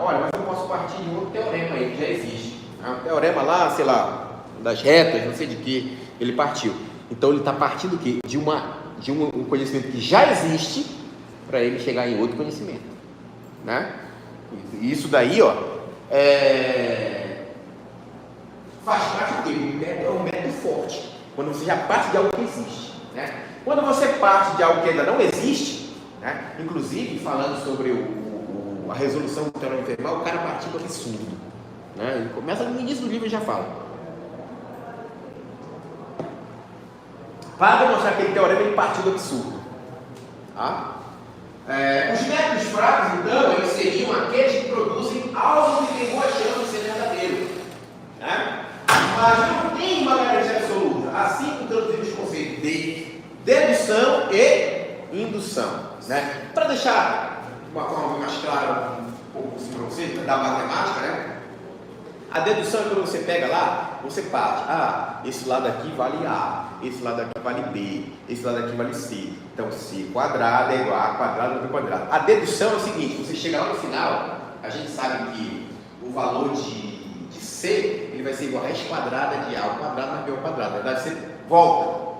olha, mas eu posso partir de outro teorema aí que já existe. Um teorema lá, sei lá, das retas, não sei de que ele partiu. Então ele está partindo do quê? De um conhecimento que já existe para ele chegar em outro conhecimento, né? Isso daí, ó, faz parte do quê? É um método forte. Quando você já parte de algo que existe, né? Quando você parte de algo que ainda não existe, né? Inclusive falando sobre a resolução do teorema integral, o cara partiu do absurdo, né? Ele começa no início do livro e já fala. Para demonstrar aquele teorema, ele partiu do absurdo. Tá? Os métodos fracos, então, eles seriam aqueles que produzem algo que tem boa chance de ser verdadeiro, né? Mas não tem uma garantia absoluta, assim como traduzimos os conceitos de dedução e indução, né? Para deixar uma forma mais clara um pouco assim para você, da matemática, né? A dedução é quando você pega lá, você parte. Esse lado aqui vale A, esse lado aqui vale B, esse lado aqui vale C. Então, C quadrado é igual a quadrado vezes B quadrado. A dedução é o seguinte, você chega lá no final, a gente sabe que o valor de C, ele vai ser igual a raiz quadrada de A ao quadrado mais B ao quadrado. Na verdade, você volta.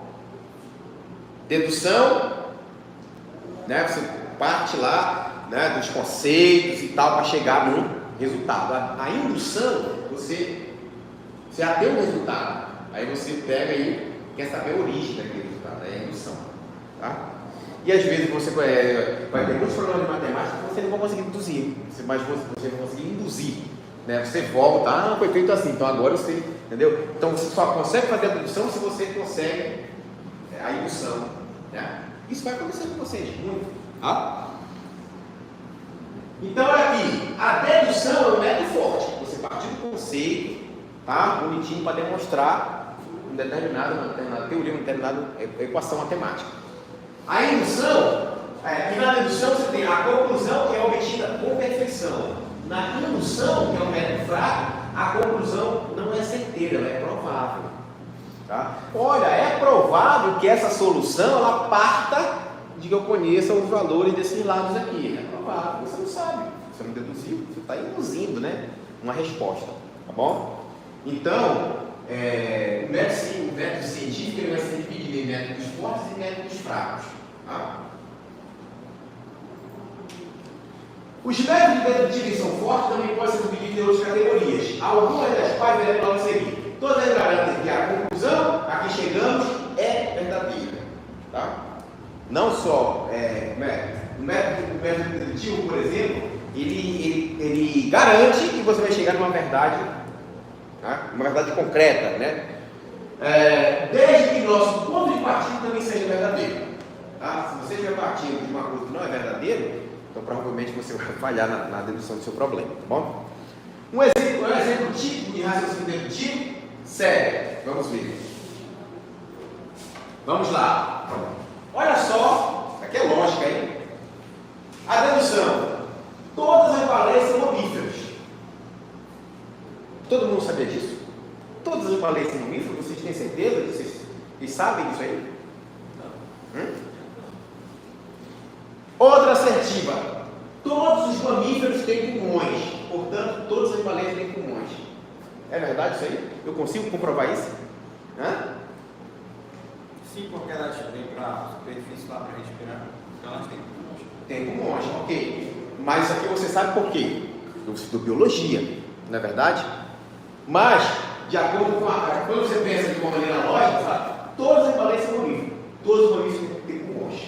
Dedução, né? Você parte lá, né, dos conceitos e tal, para chegar no resultado. A indução, você já deu um resultado, aí você pega e quer saber a origem daquele resultado, aí é a indução, tá? E às vezes você vai ter muitos problemas de matemática que você não vai conseguir deduzir, mas você não vai conseguir induzir, né? Você volta, foi feito assim, então agora você, entendeu? Então você só consegue fazer a dedução se você consegue a indução, né? Isso vai acontecer com vocês, muito, tá? Então, olha aqui, a dedução é um método forte. Você partir do conceito, tá? Bonitinho para demonstrar uma determinada teoria, uma determinada equação matemática. A indução, e na dedução você tem a conclusão que é obtida com perfeição. Na indução, que é um método fraco, a conclusão não é certeira, ela é provável. Tá? Olha, é provável que essa solução ela parta de que eu conheça os valores desses lados aqui. É provável, você não sabe, você não deduziu, você está induzindo, né, uma resposta, tá bom? Então, o método científico ele vai ser dividido em métodos fortes e métodos fracos. Tá? Os métodos dedutivos são fortes também podem ser divididos em outras categorias, algumas das quais veremos logo seguir. Todas garantem que a conclusão a que chegamos é verdadeira. Tá? Não só o método dedutivo, por exemplo, ele garante que você vai chegar numa verdade, tá? Uma verdade concreta, né? Desde que nosso ponto de partida também seja verdadeiro. Tá? Se você estiver partindo de uma coisa que não é verdadeiro, então provavelmente você vai falhar na dedução do seu problema, tá bom? Um exemplo típico de raciocínio dedutivo, sério, vamos ver. Vamos lá. Olha só, aqui é lógica, hein? A dedução. Todas as baleias são mamíferos. Todo mundo sabia disso? Todas as baleias são mamíferos? Vocês têm certeza? Vocês sabem disso aí? Não. Outra assertiva. Todos os mamíferos têm pulmões. Portanto, todas as baleias têm pulmões. É verdade isso aí? Eu consigo comprovar isso? Sim, porque elas vêm para a superfície lá para respirar. Então elas têm pulmões. Tem pulmões, ok. Mas isso aqui você sabe por quê? Eu estudo biologia, não é verdade? Mas, de acordo com quando você pensa de uma maneira lógica, sabe? Todas as baleias são mamíferos. Todos os mamíferos têm pulmões.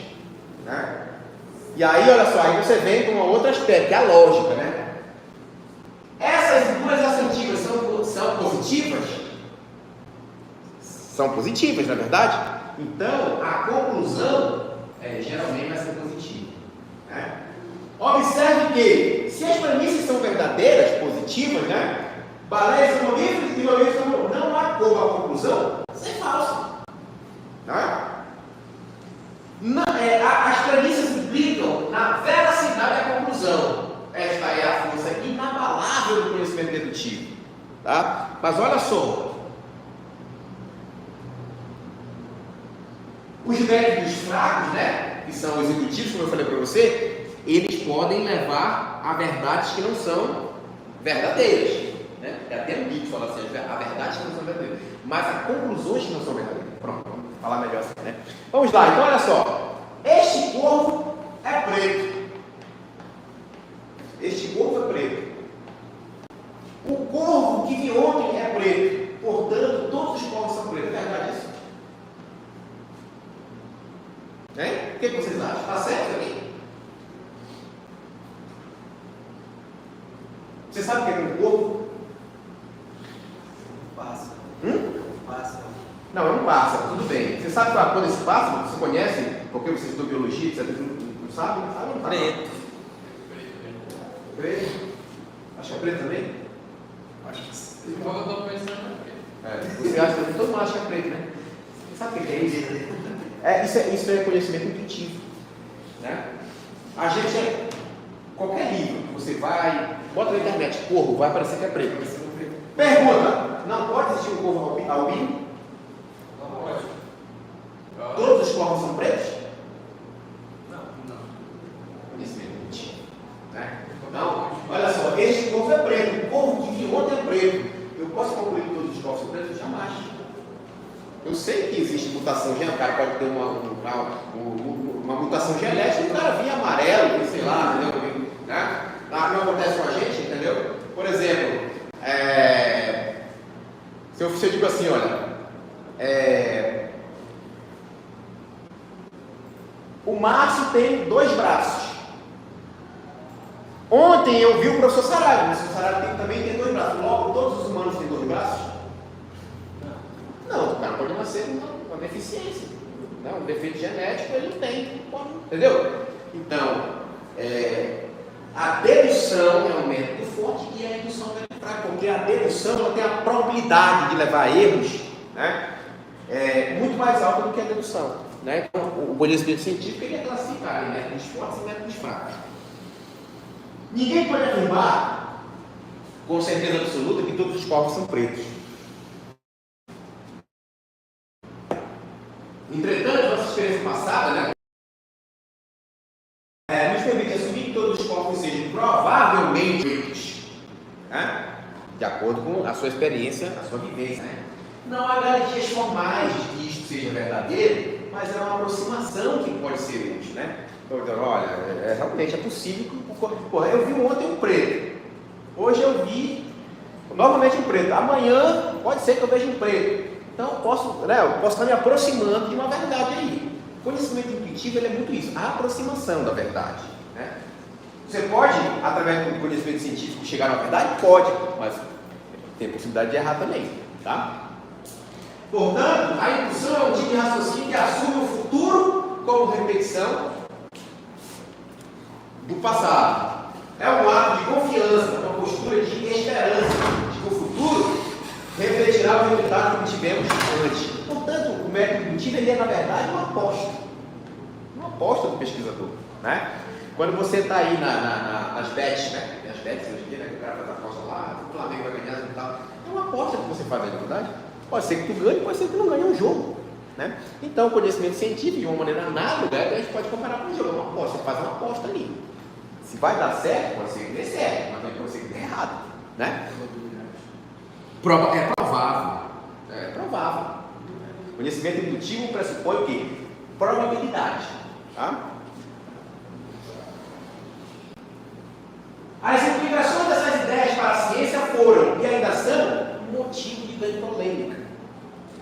Né? E aí, olha só, aí você vem com um outro aspecto, que é a lógica, né? Essas duas assertivas são positivas? São positivas, não é verdade? Então, a conclusão geralmente vai ser positiva. Né? Observe que, se as premissas são verdadeiras, positivas, né? Baleias são mamíferos e mamíferos são mamíferos. Não há como a conclusão ser falsa. Né? As premissas implicam na veracidade da conclusão. Esta é a força inabalável do conhecimento dedutivo. Tá? Mas olha só. Os métodos fracos, né, que são os indutivos, como eu falei para você, eles podem levar a verdades que não são verdadeiras. Né? É até um dito falar assim, a verdade que não são verdadeiras, mas as conclusões que não são verdadeiras. Pronto, vamos falar melhor assim, né? Vamos lá, então olha só. Este corvo é preto. Este corvo é preto. O corvo que vi ontem é preto. Portanto, todos os corvos são pretos. É verdade isso? Hein? O que vocês acham? Está certo aqui? Você sabe o que é um corvo? Pássaro. Pássaro. Não, é um pássaro, tudo bem. Você sabe quando esse pássaro, você conhece? Porque você estudou biologia, você não sabe? Não sabe? Não sabe? Preto. Preto. Acho que é preto também? Acho que sim. Eu estou pensando aqui. Você acha que todo mundo acha que é preto, né? Você sabe o que é isso? Isso é conhecimento intuitivo. Né? A gente, qualquer livro que você vai, bota na internet, corvo, vai aparecer que é preto. Pergunta: não pode existir um corvo albino? Não pode. Todos os corvos são pretos? Não. Conhecimento intuitivo. Né? Então, olha só, este corvo é preto, o corvo que vi ontem é preto. Eu posso concluir que todos os corvos são pretos? Jamais. Eu sei que existe mutação genética, o cara pode ter uma mutação genética e o cara via amarelo, sei lá, entendeu? Né? Não acontece com a gente, entendeu? Por exemplo, se eu digo assim, olha, o Márcio tem 2 braços. Ontem eu vi o professor Saraiva, o professor Saraiva também tem 2 braços. Logo, todos os humanos têm 2 braços? Não, o cara pode nascer com uma deficiência, né? Um defeito genético ele não tem, entendeu? Então, a dedução é um método forte e a indução é fraca, porque a dedução ela tem a probabilidade de levar a erros, né? Muito mais alta do que a dedução, né? Então, o conhecimento científico ele é classificado em métodos fortes e métodos fracos. Ninguém pode afirmar com certeza absoluta que todos os corpos são pretos. Entretanto, nossa experiência passada, né, nos permite assumir que todos os corpos sejam provavelmente pretos, né, de acordo com a sua experiência, a sua vivência. Né? Não há garantias formais de que isto seja verdadeiro, mas é uma aproximação que pode ser útil. Né? Então, olha, realmente é possível que eu vi ontem um preto, hoje eu vi novamente um preto, amanhã pode ser que eu veja um preto. Então eu posso estar me aproximando de uma verdade aí. O conhecimento intuitivo ele é muito isso, a aproximação da verdade. Né? Você pode, através do conhecimento científico, chegar na verdade? Pode, mas tem a possibilidade de errar também. Tá? Portanto, a indução é um tipo de raciocínio que assume o futuro como repetição do passado. É um ato de confiança, uma postura de esperança, de que o futuro refletirá o resultado que obtivemos antes. Portanto, o método indutivo ele é, na verdade, uma aposta do pesquisador. Né? Quando você está aí nas bets, né? Tem as bets hoje em dia, né? Que o cara faz a aposta lá, o Flamengo vai ganhar e tal. É uma aposta que você faz na verdade. Pode ser que tu ganhe, pode ser que tu não ganhe um jogo. Né? Então, o conhecimento científico, de uma maneira análoga, a gente pode comparar com um jogo. É uma aposta, você faz uma aposta ali. Se vai dar certo, pode ser que dê certo, mas também pode ser que dê errado. Né? É provável. É provável. Conhecimento indutivo pressupõe o quê? Probabilidade. Tá? As implicações dessas ideias para a ciência foram, e ainda são, motivo de grande polêmica.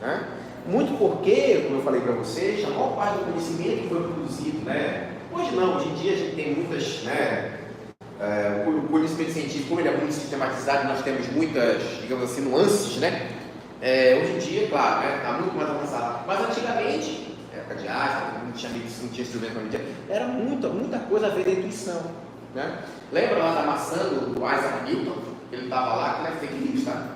Né? Muito porque, como eu falei para vocês, a maior parte do conhecimento que foi produzido, né? Hoje não, hoje em dia a gente tem muitas, né? O conhecimento científico, como ele é muito sistematizado, nós temos muitas, digamos assim, nuances, né? Hoje em dia, claro, está muito mais avançado. Mas antigamente, época de Einstein, não tinha instrumento para medir, era muita coisa a ver da intuição. Né? Lembra lá da maçã do Isaac Newton? Ele estava lá, que é fake news, tá?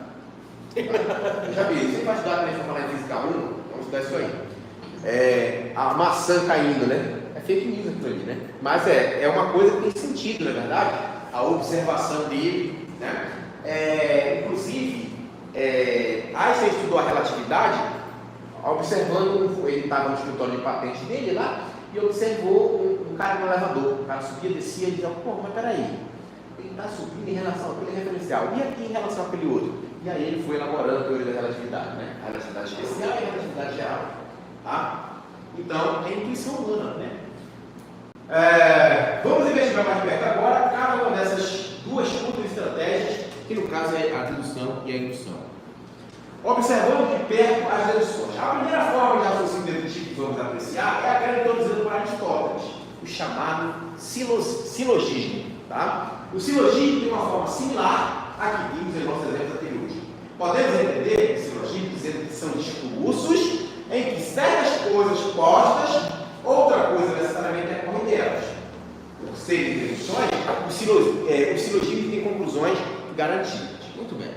Eu já vi, você vai estudar também para falar em física 1, vamos estudar isso aí. A maçã caindo, né? É fake news aquilo ali, né? Mas é uma coisa que tem sentido, não é verdade? A observação dele, né? Inclusive, Einstein estudou a relatividade observando, ele estava no escritório de patente dele lá e observou um cara no elevador, o cara subia, descia e dizia, pô, mas peraí, ele está subindo em relação àquele referencial, e aqui em relação àquele outro? E aí ele foi elaborando a teoria da relatividade, né? A relatividade especial e a relatividade geral. Tá? Então, é intuição humana, né? Vamos investigar mais de perto agora cada uma dessas duas estratégias, que no caso é a dedução e a indução. Observando de perto as deduções. A primeira forma de raciocínio dedutivo que vamos apreciar é aquela introduzida por Aristóteles, o chamado silogismo. Tá? O silogismo tem uma forma similar à que vimos em nossos exemplos anteriores. Podemos entender o silogismo dizendo que são discursos em que certas coisas postas, outra coisa necessariamente decorre delas. Por serem deduções, o silogismo tem conclusões garantidas. Muito bem.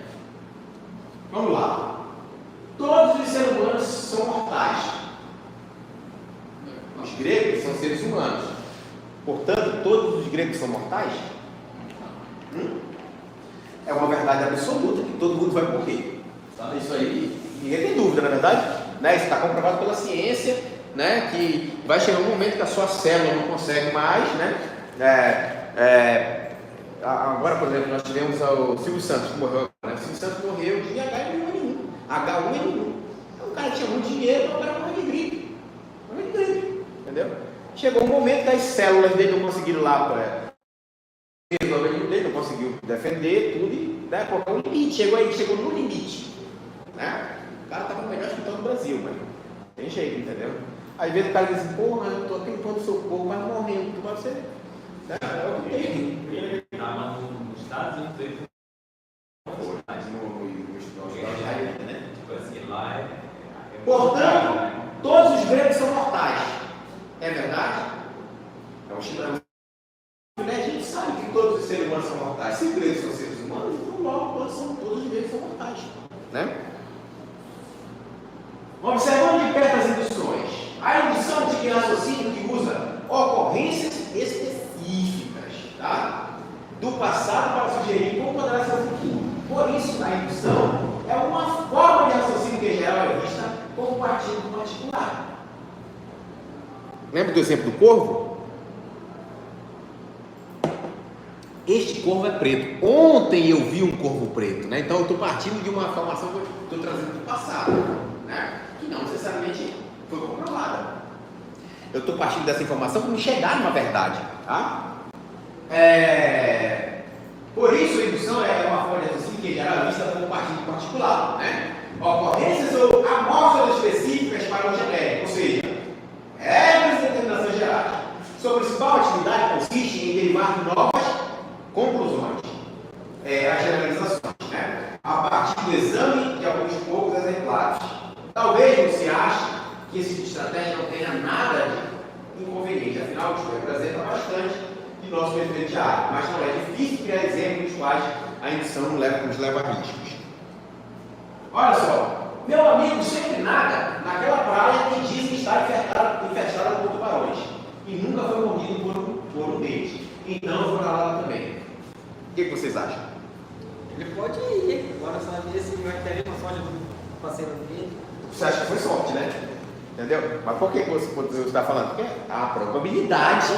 Vamos lá. Todos os seres humanos são mortais. Os gregos são seres humanos. Portanto, todos os gregos são mortais? É uma verdade absoluta que todo mundo vai morrer. Tá? Isso aí, ninguém tem dúvida, na verdade. Né? Isso está comprovado pela ciência, né? Que vai chegar um momento que a sua célula não consegue mais, né? Agora, por exemplo, nós tivemos o Silvio Santos, que morreu. Né? O Silvio Santos morreu de H1N1. H1N1. O cara tinha muito dinheiro, então o cara morreu de gripe. Morreu de gripe. Entendeu? Chegou um momento que as células dele não conseguiram lá resolver o dele, não conseguiu defender tudo e colocou um limite. Chegou no limite. Né? O cara estava no melhor hospital do Brasil, mas tem jeito, entendeu? Aí às vezes o cara diz assim, porra, eu estou tentando socorro, mas morrendo, tu vai ser. Né? É o que tem. Ele estava nos Estados Unidos, mas no né? tipo assim, lá é. Portanto, todos os gregos são mortais. É verdade? É um chileno. A gente sabe que todos os seres humanos são mortais. Se os gregos são seres humanos, então logo todos os gregos são mortais. Né? Observando de perto as induções. A indução de raciocínio que usa ocorrências específicas, tá? Do passado para sugerir como poderá ser o futuro. Por isso, a indução é uma forma de raciocínio que em geral é vista como partido particular. Lembra do exemplo do corvo? Este corvo é preto. Ontem eu vi um corvo preto, né? Então eu estou partindo de uma informação que eu estou trazendo do passado, né? Que não necessariamente foi comprovada. Eu estou partindo dessa informação para me chegar numa verdade, tá? Por isso a indução é uma forma de raciocínio que era vista como partido particular, né? Ocorrências ou amostras específicas para o genérico, ou seja, regras e determinações gerais. Sua principal atividade consiste em derivar novas conclusões, as generalizações, né? A partir do exame de alguns poucos exemplares. Talvez você ache que esse tipo de estratégia não tenha nada de inconveniente, afinal, representa bastante de nosso conhecimento diário, mas não é difícil criar exemplos nos quais a indução nos leva a riscos. Olha só, meu amigo sempre nada naquela praia que dizem estar infestada por tubarões e nunca foi mordido por um deles. Então eu vou lá também. O que vocês acham? Ele pode ir, agora só ver se vai ter uma sorte do parceiro dele. Você acha que foi sorte, né? Entendeu? Mas por que você está falando? Porque a probabilidade,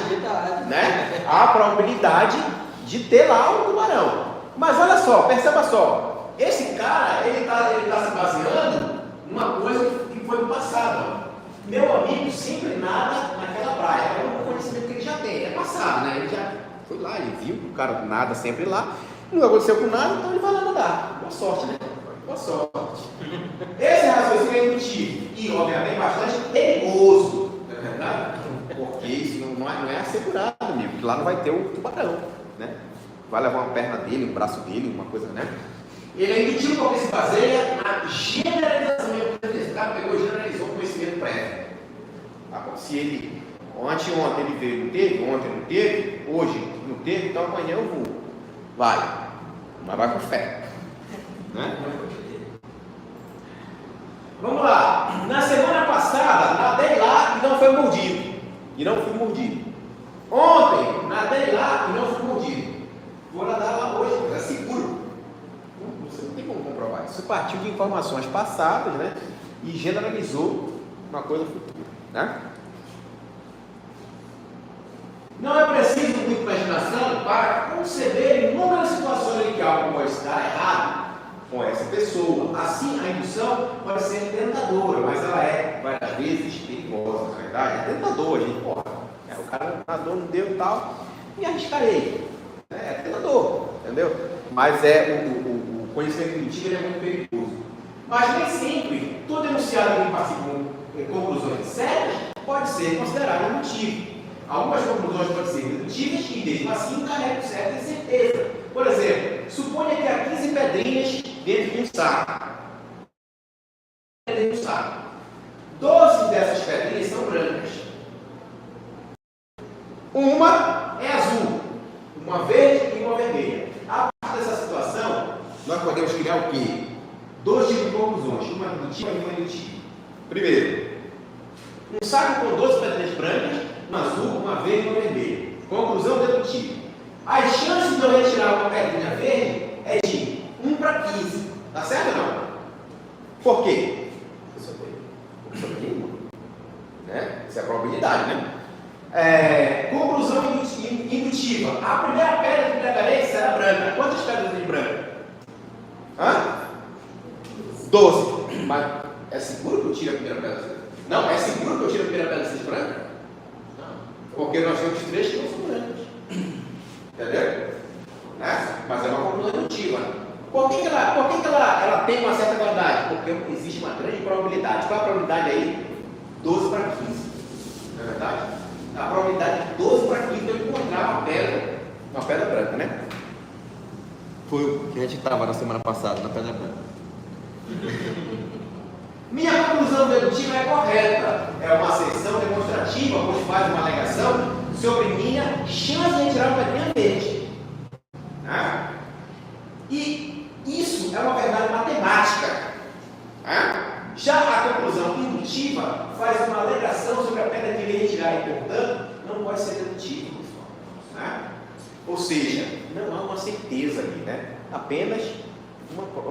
né? A probabilidade de ter lá um tubarão. Mas olha só, perceba só. Esse cara, ele tá se baseando numa coisa que foi no passado. Meu amigo sempre nada naquela praia. É um conhecimento que ele já tem. É passado, né? Ele já foi lá, ele viu que o cara nada sempre lá. Não aconteceu com nada, então ele vai lá nadar. Boa sorte, né? Boa sorte. Esse raciocínio é indutivo e, obviamente, bastante perigoso. Não é verdade? Porque isso não é assegurado, amigo. Porque lá não vai ter o tubarão, né? Vai levar uma perna dele, um braço dele, uma coisa, né? Ele é indutivo porque se baseia na generalização. Esse cara pegou e generalizou o conhecimento prévio. Se ele, anteontem ele veio, não teve, ontem não teve, hoje não teve, então amanhã eu vou. Vai. Mas vai com fé. Né? Vamos lá. Na semana passada, nadei lá e não foi mordido. E não fui mordido. Ontem, nadei lá e não fui mordido. Vou nadar lá hoje, mas é seguro. Você não tem como comprovar. Isso partiu de informações passadas, né? E generalizou uma coisa futura, né? conceber inúmeras situações em que algo pode estar errado com essa pessoa. Assim, a indução pode ser tentadora, mas ela é, várias vezes, perigosa, na verdade. É tentador, gente, porra. O cara nadou, não deu e tal, e arriscarei. É tentador, entendeu? Mas o conhecimento indutivo ele é muito perigoso. Mas nem sempre todo enunciado que passa com conclusões certas pode ser considerado indutivo. Algumas conclusões podem ser dedutíveis e mesmo assim carregam certa incerteza. Por exemplo, suponha que há 15 pedrinhas dentro de um saco. 12 dessas pedrinhas são brancas. Uma é azul, uma verde e uma vermelha. A partir dessa situação, nós podemos criar o quê? Dois tipos de conclusões, uma dedutiva e uma indutiva. Primeiro, um saco com 12 pedrinhas brancas, uma azul, uma verde e uma vermelha. Conclusão dedutiva. As chances de eu retirar uma pedrinha verde é de 1 para 15. Tá certo ou não? Por quê? Né? Isso é a probabilidade, né? Conclusão indutiva. A primeira pedra que pegarei será branca. Quantas pedras tem branca? 12. Mas é seguro que eu tire a primeira pedra? Não, é seguro que eu tire a primeira pedra de branca? Não. Porque nós temos 3 que não são brancas. Entendeu? Né? Mas é uma conclusão indutiva. Por que ela tem uma certa qualidade? Porque existe uma grande probabilidade. Qual é a probabilidade aí? 12 para 15. Não é verdade? A probabilidade de 12 para 15 de eu encontrar uma pedra branca, né? Foi o que a gente estava na semana passada, na pedra branca. Minha conclusão dedutiva é correta. É uma asserção demonstrativa, pois faz uma alegação sobre minha chance de retirar uma pedrinha verde. Né? E isso é uma verdade matemática. Né? Já a conclusão indutiva faz uma alegação sobre a pedra que ele retirar e, portanto, não pode ser dedutiva, pessoal. Né? Ou seja, não há uma certeza ali, né? Apenas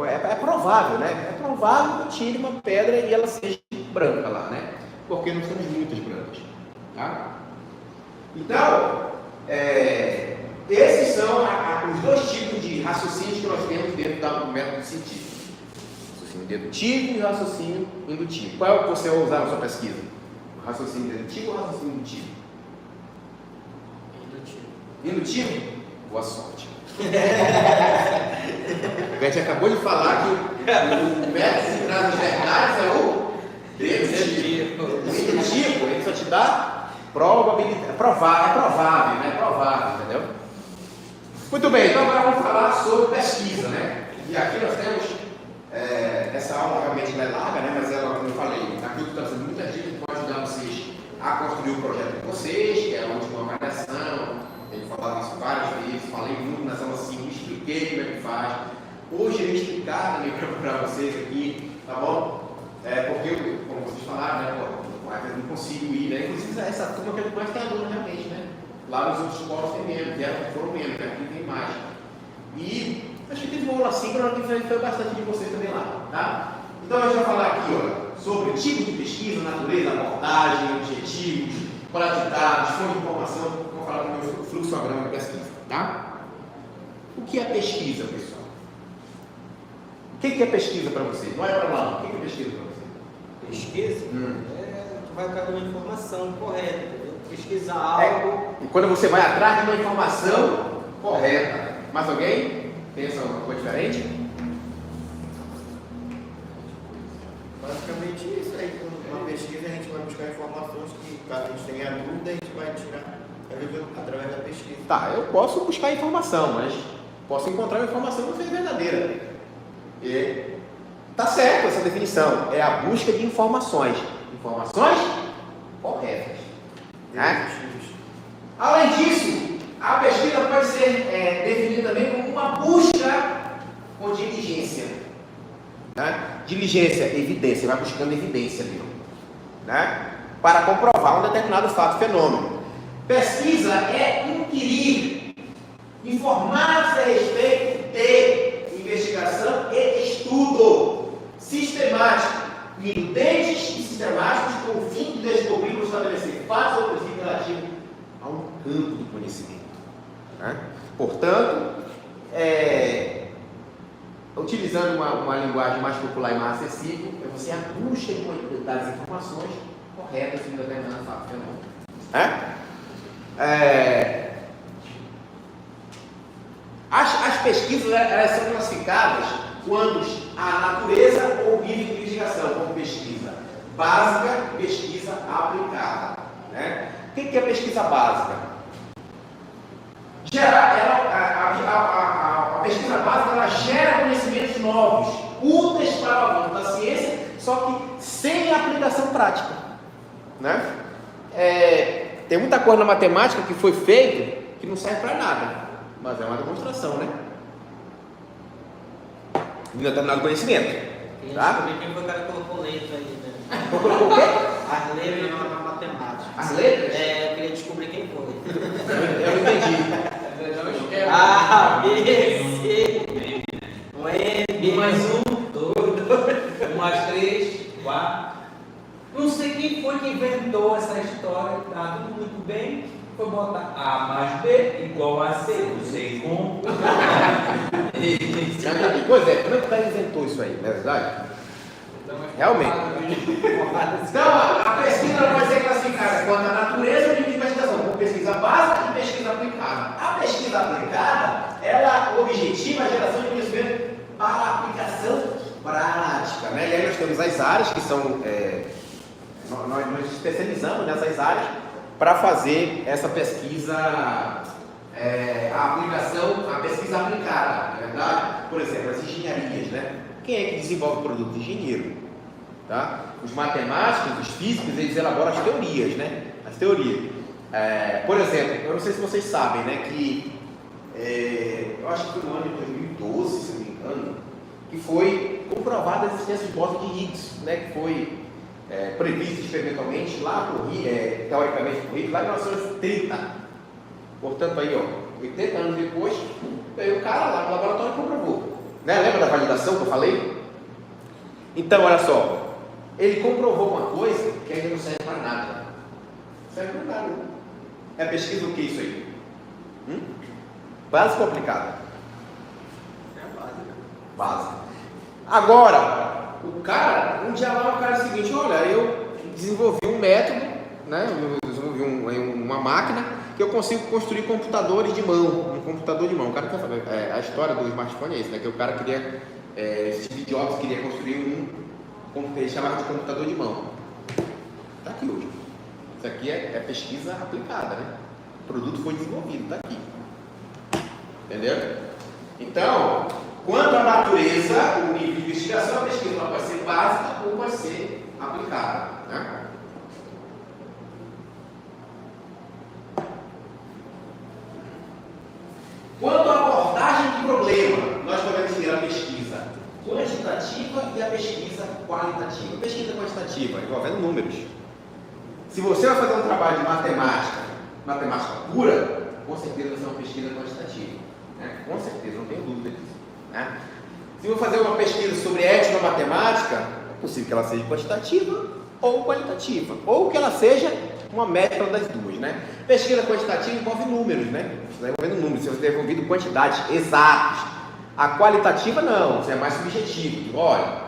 é provável, né? É provável que eu tire uma pedra e ela seja branca lá, né? Porque nós temos muitas brancas. Tá? Então, esses são os 2 tipos de raciocínios que nós temos dentro do método científico. Raciocínio dedutivo e raciocínio indutivo. Qual é o que você vai usar na sua pesquisa? Raciocínio dedutivo ou raciocínio indutivo? Indutivo? Boa sorte. A gente acabou de falar que o método que traz as verdades é o dedutivo. O indutivo, ele só te dá probabilidade. É provável, né? É provável, entendeu? Muito bem, então agora vamos falar sobre pesquisa, né? E aqui nós temos essa aula realmente não é larga, né? Mas ela, como eu falei, aqui está trazendo muitas dicas que vão ajudar vocês a construir o projeto de vocês, que é a última avaliação. Tenho falado isso várias vezes, falei muito nas aulas assim, expliquei como é que faz. Hoje eu ia explicar também para vocês aqui, tá bom? Porque, como vocês falaram, né? Eu não consigo ir, né? Inclusive essa turma que é mais tem aluno realmente, né? Lá nos outros polos tem menos, foram menos, aqui tem mais. E acho que teve uma aula síncrona que foi bastante de vocês também lá, tá? Então a gente vai falar aqui, ó, sobre o tipo de pesquisa, natureza, abordagem, objetivos, coleta de dados, fonte de informação. Vou falar também sobre o fluxograma de pesquisa, tá? O que é pesquisa, pessoal? O que é pesquisa para vocês? Não é para lá, o que é pesquisa para vocês? Pesquisa tu vai atrás de uma informação correta, entendeu? Pesquisar algo. E quando você vai atrás de uma informação correta. Mais alguém? Pensa alguma coisa diferente? Basicamente isso aí, com uma pesquisa a gente vai buscar informações que, caso a gente tenha dúvida, a gente vai tirar através da pesquisa. Tá, eu posso buscar informação, mas posso encontrar uma informação que não seja verdadeira. E tá certo essa definição, é a busca de informações corretas. Né? Além disso, a pesquisa pode ser definida também como uma busca com diligência. Né? Diligência, evidência, vai buscando evidência ali, né? Para comprovar um determinado fato, fenômeno. Pesquisa é inquirir, informar-se a respeito de investigação e estudo sistemático, prudentes e sistemáticos com o fim de descobrir ou estabelecer fatos ou princípios relativos a um campo do conhecimento. Né? Portanto, utilizando uma linguagem mais popular e mais acessível, é você a busca das informações corretas em determinado fato fenômeno. As pesquisas elas são classificadas quando a natureza ou o nível de investigação, como pesquisa básica, pesquisa aplicada. Né? O que é pesquisa básica? A pesquisa básica ela gera conhecimentos novos, úteis para o avanço da ciência, só que sem aplicação prática. Né? Tem muita coisa na matemática que foi feita que não serve para nada, mas é uma demonstração, né? De determinado conhecimento. Tá? Quem foi o cara que colocou letra aí, né? Colocou o quê? As letras na matemática. As letras? Eu queria descobrir quem foi. Eu entendi. A, B, C, um M, mais um, dois, 1 mais 3, 4. Não sei quem foi que inventou essa história, tá tudo muito bem, foi botar A mais B igual a C. Não sei como. Pois é, como é que o cara inventou isso aí, não é verdade? Realmente. Então, a pesquisa pode ser classificada quanto à natureza de investigação, como pesquisa básica e pesquisa aplicada. A pesquisa aplicada, ela objetiva a geração de conhecimento para aplicação prática. Né? E aí nós temos as áreas que são... nós especializamos nessas áreas para fazer essa pesquisa, a aplicação, a pesquisa aplicada, não é verdade? Por exemplo, as engenharias, né? Quem é que desenvolve o produto? Engenheiro. Tá? Os matemáticos, os físicos, eles elaboram as teorias, né? As teorias. Por exemplo, eu não sei se vocês sabem, né? Que eu acho que foi no ano de 2012, se não me engano, que foi comprovada a existência de bóson de Higgs, né? Que foi previsto experimentalmente lá por teoricamente por Higgs, lá em 1930. Portanto, aí, ó, 80 anos depois, veio o cara lá no laboratório e comprovou. Né? Lembra da validação que eu falei? Então, olha só. Ele comprovou uma coisa que ainda não serve para nada. Não serve para nada. É pesquisa o que isso aí? Básico ou aplicado? É básica. Básico. Agora, o cara, um dia lá o cara é o seguinte, olha, eu desenvolvi um método, né? Eu desenvolvi uma máquina que eu consigo construir computadores de mão. Um computador de mão. O cara quer saber, a história do smartphone é isso, né? Que o cara queria, Steve Jobs queria construir ele chamava de computador de mão. Está aqui hoje. Isso aqui é pesquisa aplicada, né? O produto foi desenvolvido, está aqui. Entendeu? Então, quanto à natureza, o nível de investigação, a pesquisa pode ser básica ou pode ser aplicada. Né? Quanto à abordagem de problema, nós podemos ter a pesquisa quantitativa e a pesquisa qualitativa. Pesquisa quantitativa, envolvendo números. Se você vai fazer um trabalho de matemática pura, com certeza vai ser uma pesquisa quantitativa. Né? Com certeza, não tenho dúvida disso. Né? Se eu fazer uma pesquisa sobre etnomatemática, é possível que ela seja quantitativa ou qualitativa, ou que ela seja uma mescla das duas. Né? Pesquisa quantitativa envolve números, né? Você está envolvendo números, você está envolvendo quantidades exatas. A qualitativa não, isso é mais subjetivo. Olha,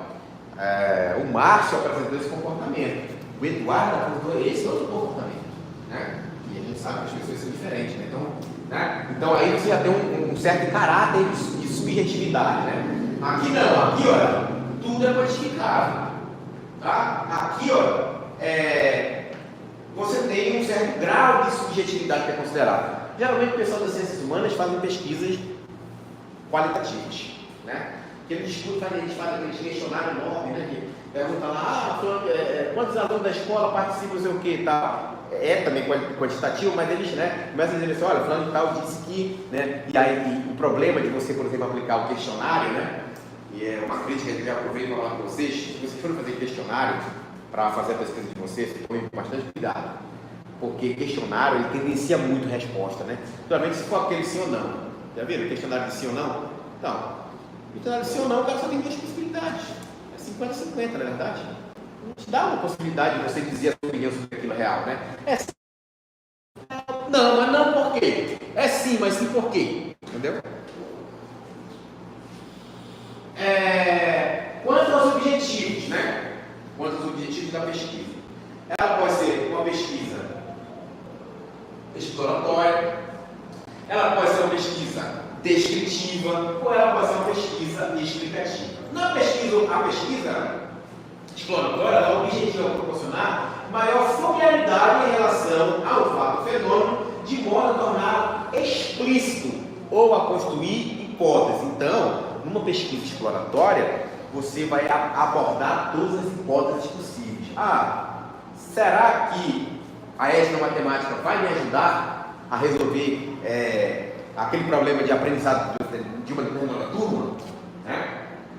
o Márcio apresentou esse comportamento, o Eduardo apresentou esse outro comportamento, né? E a gente sabe que as pessoas são diferentes, né? Então aí você já tem um certo caráter de subjetividade, né? Aqui não, aqui olha, tudo é quantificável, tá? Aqui olha, você tem um certo grau de subjetividade que é considerado. Geralmente o pessoal das ciências humanas fazem pesquisas qualitativas, né? Que eles discutem, eles fazem aqueles questionários enormes, né? Que perguntam lá, quantos alunos da escola participam, não sei o que e tal. Também quantitativo, mas eles, né, começam a dizer assim, olha, fulano de tal disse que, né? E aí o problema de você, por exemplo, aplicar o questionário, né? E é uma crítica que eu já aproveito para falar com vocês, se vocês forem fazer questionário para fazer a pesquisa de vocês, tomem bastante cuidado. Porque questionário, ele tendencia muito a resposta, né? Principalmente se for aquele sim ou não. Já viram? Questionário de sim ou não? Então, questionário de sim ou não, o cara só tem duas possibilidades. É 50-50, na verdade. Não te dá uma possibilidade de você dizer a sua opinião sobre aquilo real, né? É sim. Não, mas não por quê? É sim, mas sim por quê? Entendeu? Quanto aos objetivos, né? Quanto aos objetivos da pesquisa. Ela pode ser uma pesquisa exploratória, ela pode ser uma pesquisa descritiva, ou ela pode ser uma pesquisa explicativa. A pesquisa exploratória, ela, o objetivo é proporcionar maior familiaridade em relação ao fato fenômeno, de modo a torná-lo explícito ou a construir hipóteses. Então, numa pesquisa exploratória, você vai abordar todas as hipóteses possíveis. Será que a etnomatemática vai me ajudar a resolver aquele problema de aprendizado de uma determinada turma?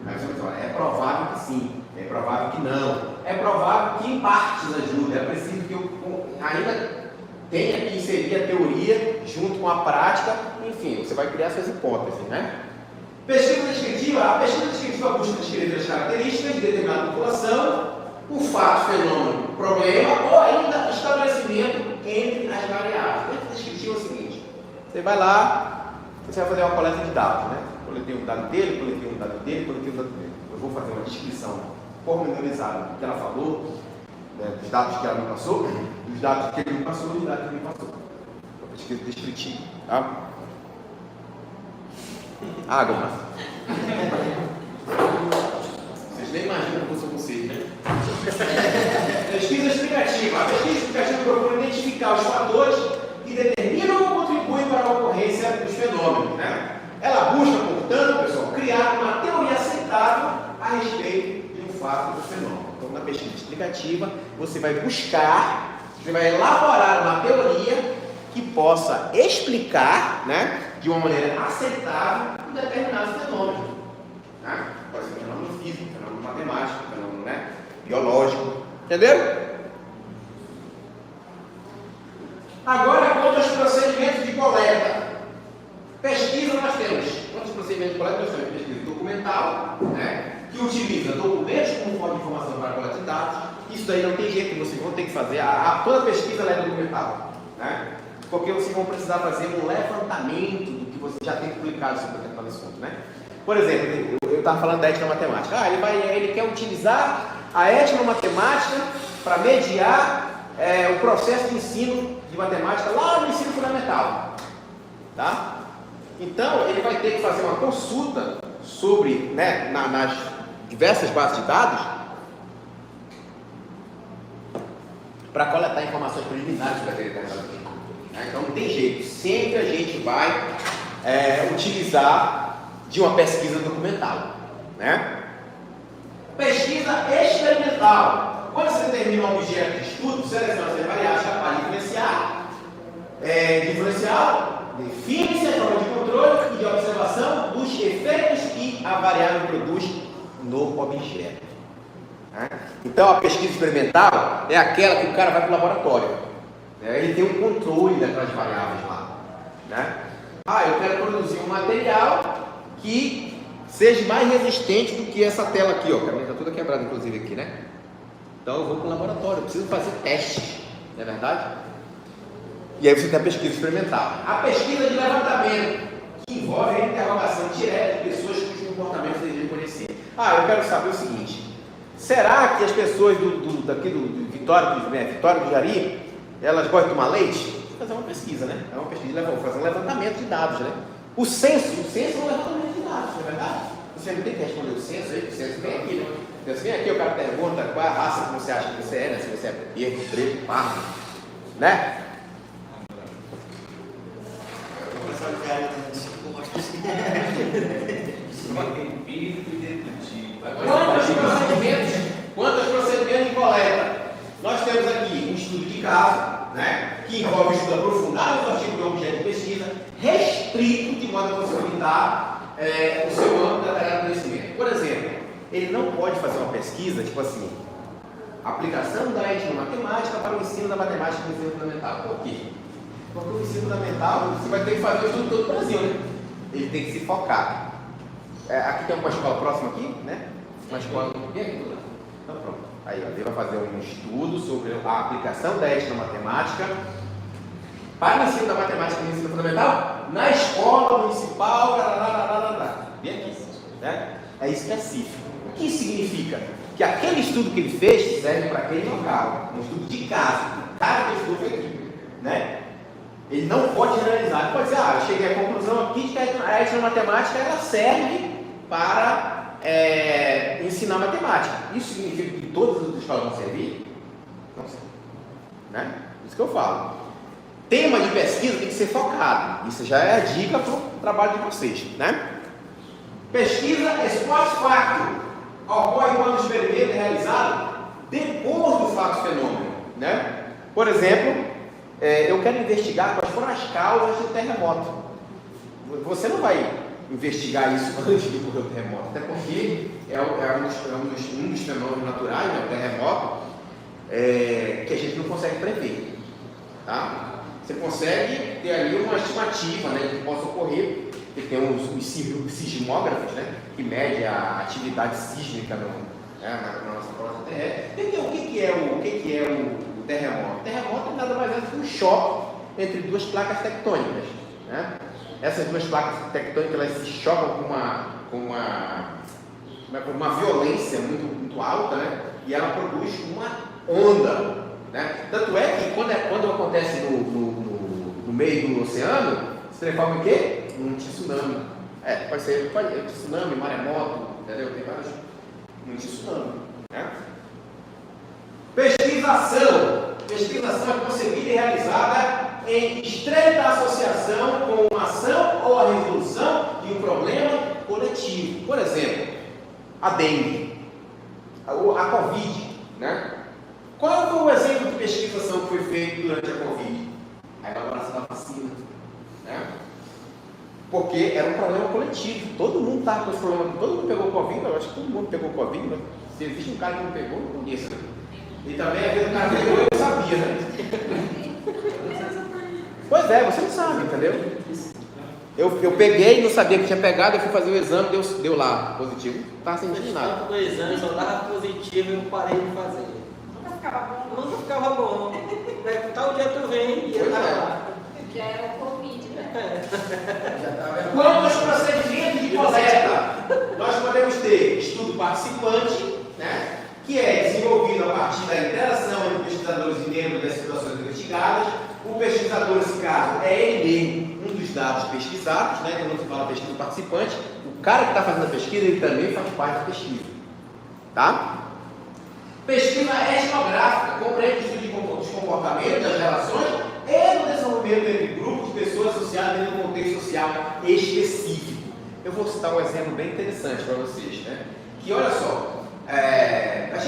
Mas você vai falar, é provável que sim, é provável que não, é provável que em partes ajude, é preciso que eu ainda tenha que inserir a teoria junto com a prática, enfim, você vai criar suas hipóteses, né? Pesquisa descritiva, a pesquisa descritiva busca descrever as características de determinada população, o fato, fenômeno, problema ou ainda estabelecimento entre as variáveis. A pesquisa descritiva é o seguinte: você vai lá, você vai fazer uma coleta de dados, né? Coletei um dado dele, coletei um dado dele, coletei um dado dele. Eu vou fazer uma descrição pormenorizada do que ela falou, dos dados que ela me passou, dos dados que ele me passou e dos dados que ele me passou. Uma pesquisa descritiva, tá? Água. Vocês nem imaginam como são vocês, né? Pesquisa explicativa. A pesquisa explicativa procura identificar os fatores que determinam ou contribuem para a ocorrência dos fenômenos, né? Ela busca, portanto, pessoal, criar uma teoria aceitável a respeito de um fato do fenômeno. Então, na pesquisa explicativa, você vai buscar, você vai elaborar uma teoria que possa explicar, né, de uma maneira aceitável um determinado fenômeno. Né? Pode ser um fenômeno físico, um fenômeno matemático, um fenômeno, né, biológico. Entenderam? Agora, quanto aos procedimentos de coleta. Pesquisa nós temos. Quantos procedimentos de coleta nós temos? Pesquisa documental, né, que utiliza documentos como forma de informação para coleta de dados. Isso daí não tem jeito, vocês vão ter que fazer. Toda pesquisa é documental, né? Porque vocês vão precisar fazer um levantamento do que você já tem publicado sobre aquele assunto, né? Por exemplo, eu estava falando da etnomatemática. Ele quer utilizar a etnomatemática para mediar o processo de ensino de matemática lá no ensino fundamental, tá? Então, ele vai ter que fazer uma consulta sobre, né, nas diversas bases de dados para coletar informações preliminares sobre aquele determinado tema. Então não tem jeito, sempre a gente vai utilizar de uma pesquisa documental, né? Pesquisa experimental. Quando você determina um objeto de estudo, seleciona as variáveis capazes de diferencial, define-se a forma de controle e de observação dos efeitos que a variável produz no objeto. Então a pesquisa experimental é aquela que o cara vai para o laboratório. Ele tem um controle daquelas variáveis lá, né? Eu quero produzir um material que seja mais resistente do que essa tela aqui, ó. A minha está toda quebrada, inclusive, aqui, né? Então eu vou para o laboratório, eu preciso fazer testes, não é verdade? E aí você tem a pesquisa experimental. A pesquisa de levantamento, que envolve a interrogação direta de pessoas cujos comportamentos desejam conhecer. Eu quero saber o seguinte: será que as pessoas daqui do Vitória do Jari, elas gostam de tomar leite? Vou fazer uma pesquisa, né? É uma pesquisa, vou fazer um levantamento de dados, né? O censo é um levantamento de dados, não é verdade? Você não tem que responder o censo aí, o censo vem aqui, né? Então, você vem aqui, o cara pergunta qual é a raça que você acha que você é, né? Se você é preto, preto, pardo, né? Vou começar a ligar antes, eu gosto assim. Quantos procedimentos de coleta? Nós temos aqui um estudo de caso, né, que envolve um estudo aprofundado do artigo do objeto de pesquisa, restrito de modo a possibilitar o seu âmbito de conhecimento. Por exemplo, ele não pode fazer uma pesquisa, tipo assim, aplicação da etnomatemática para o ensino da matemática no ensino fundamental. Por quê? Porque o ensino fundamental, você vai ter que fazer o estudo todo o Brasil, né? Ele tem que se focar. Aqui tem uma escola próxima aqui, né? Uma escola aqui. Então pronto. Aí ele vai fazer um estudo sobre a aplicação da etnomatemática para o ensino da matemática no ensino fundamental na escola municipal, bem aqui, né? É específico. O que significa? Que aquele estudo que ele fez serve para aquele local, um estudo de caso. Cada estudo foi aqui, né? Ele não pode generalizar. Ele pode dizer, eu cheguei à conclusão aqui de que a etnomatemática ela serve para ensinar matemática. Isso significa que todas as escolas vão servir? Não sei. Né? Isso que eu falo. Tema de pesquisa tem que ser focado. Isso já é a dica para o trabalho de vocês, né? Pesquisa ex-post-facto ocorre quando o experimento é realizado depois do fato fenômeno, né? Por exemplo, eu quero investigar quais foram as causas do terremoto. Você não vai investigar isso antes de ocorrer o terremoto, até porque um dos fenômenos naturais, né, o terremoto, que a gente não consegue prever, tá? Você consegue ter ali uma estimativa, né, que possa ocorrer. Tem os sismógrafos, né, que medem a atividade sísmica na nossa crosta terrestre. O que é o terremoto? O terremoto nada mais é do que um choque entre duas placas tectônicas, né? Essas duas placas tectônicas elas se chocam com uma violência muito alta, né? E ela produz uma onda, né? Tanto é que quando acontece no meio do oceano, se transforma em quê? Um tsunami. Pode ser tsunami, maremoto, entendeu? Tem vários. Um tsunami, né? Pesquisação. Pesquisação é concebida e realizada em estreita associação com uma ação ou a resolução de um problema coletivo. Por exemplo, a dengue, a Covid, né? Qual foi o exemplo de pesquisação que foi feito durante a Covid? A elaboração da vacina, né? Porque era um problema coletivo. Todo mundo estava com esse problema. Todo mundo pegou Covid. Eu acho que todo mundo pegou Covid. Mas se existe um cara que não pegou, eu não conheço. E também, às vezes, o cara pegou e eu sabia, né? Pois é, você não sabe, entendeu? Eu peguei, não sabia que tinha pegado. Eu fui fazer o exame, deu lá positivo. Não estava sentindo nada. Do exame só dava positivo e eu parei de fazer. Nunca ficava bom. Tal dia tu vem e eu estava lá. Já era o Covid, né? Quanto aos procedimentos de coleta, nós podemos ter estudo participante, né, que é desenvolvido a partir da interação entre pesquisadores e membros das situações investigadas. O pesquisador, nesse caso, é ele mesmo, um dos dados pesquisados, né? Quando se fala pesquisa participante, o cara que está fazendo a pesquisa, ele também faz parte da pesquisa, tá? Pesquisa etnográfica compreende o estudo dos comportamentos, das relações e do desenvolvimento entre grupos de pessoas associadas dentro de um contexto social específico. Eu vou citar um exemplo bem interessante para vocês, né? Que olha só, aqui a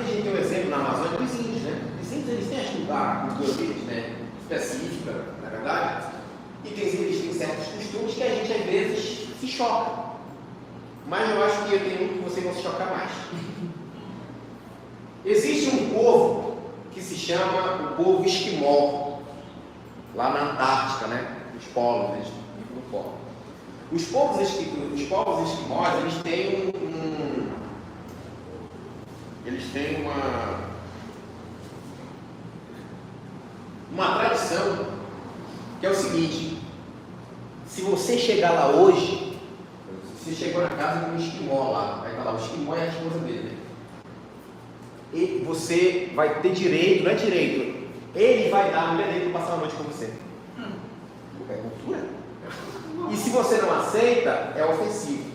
gente tem um exemplo na Amazônia dos índios, né? Os índios eles têm a cultura deles, né? Específica, na verdade, e eles têm certos costumes que a gente às vezes se choca. Mas eu acho que eu tenho um que vocês vão se chocar mais. Existe um povo que se chama o povo esquimó, lá na Antártica, né? Os polos, eles vivem no polo. Os povos esquimós, eles têm uma tradição que é o seguinte: se você chegar lá hoje, você chegou na casa de um esquimó lá, vai estar lá, o esquimó é a esposa dele, né? E você vai ter direito, não é direito, ele vai dar a mulher dele para passar a noite com você. É cultura. E se você não aceita, é ofensivo.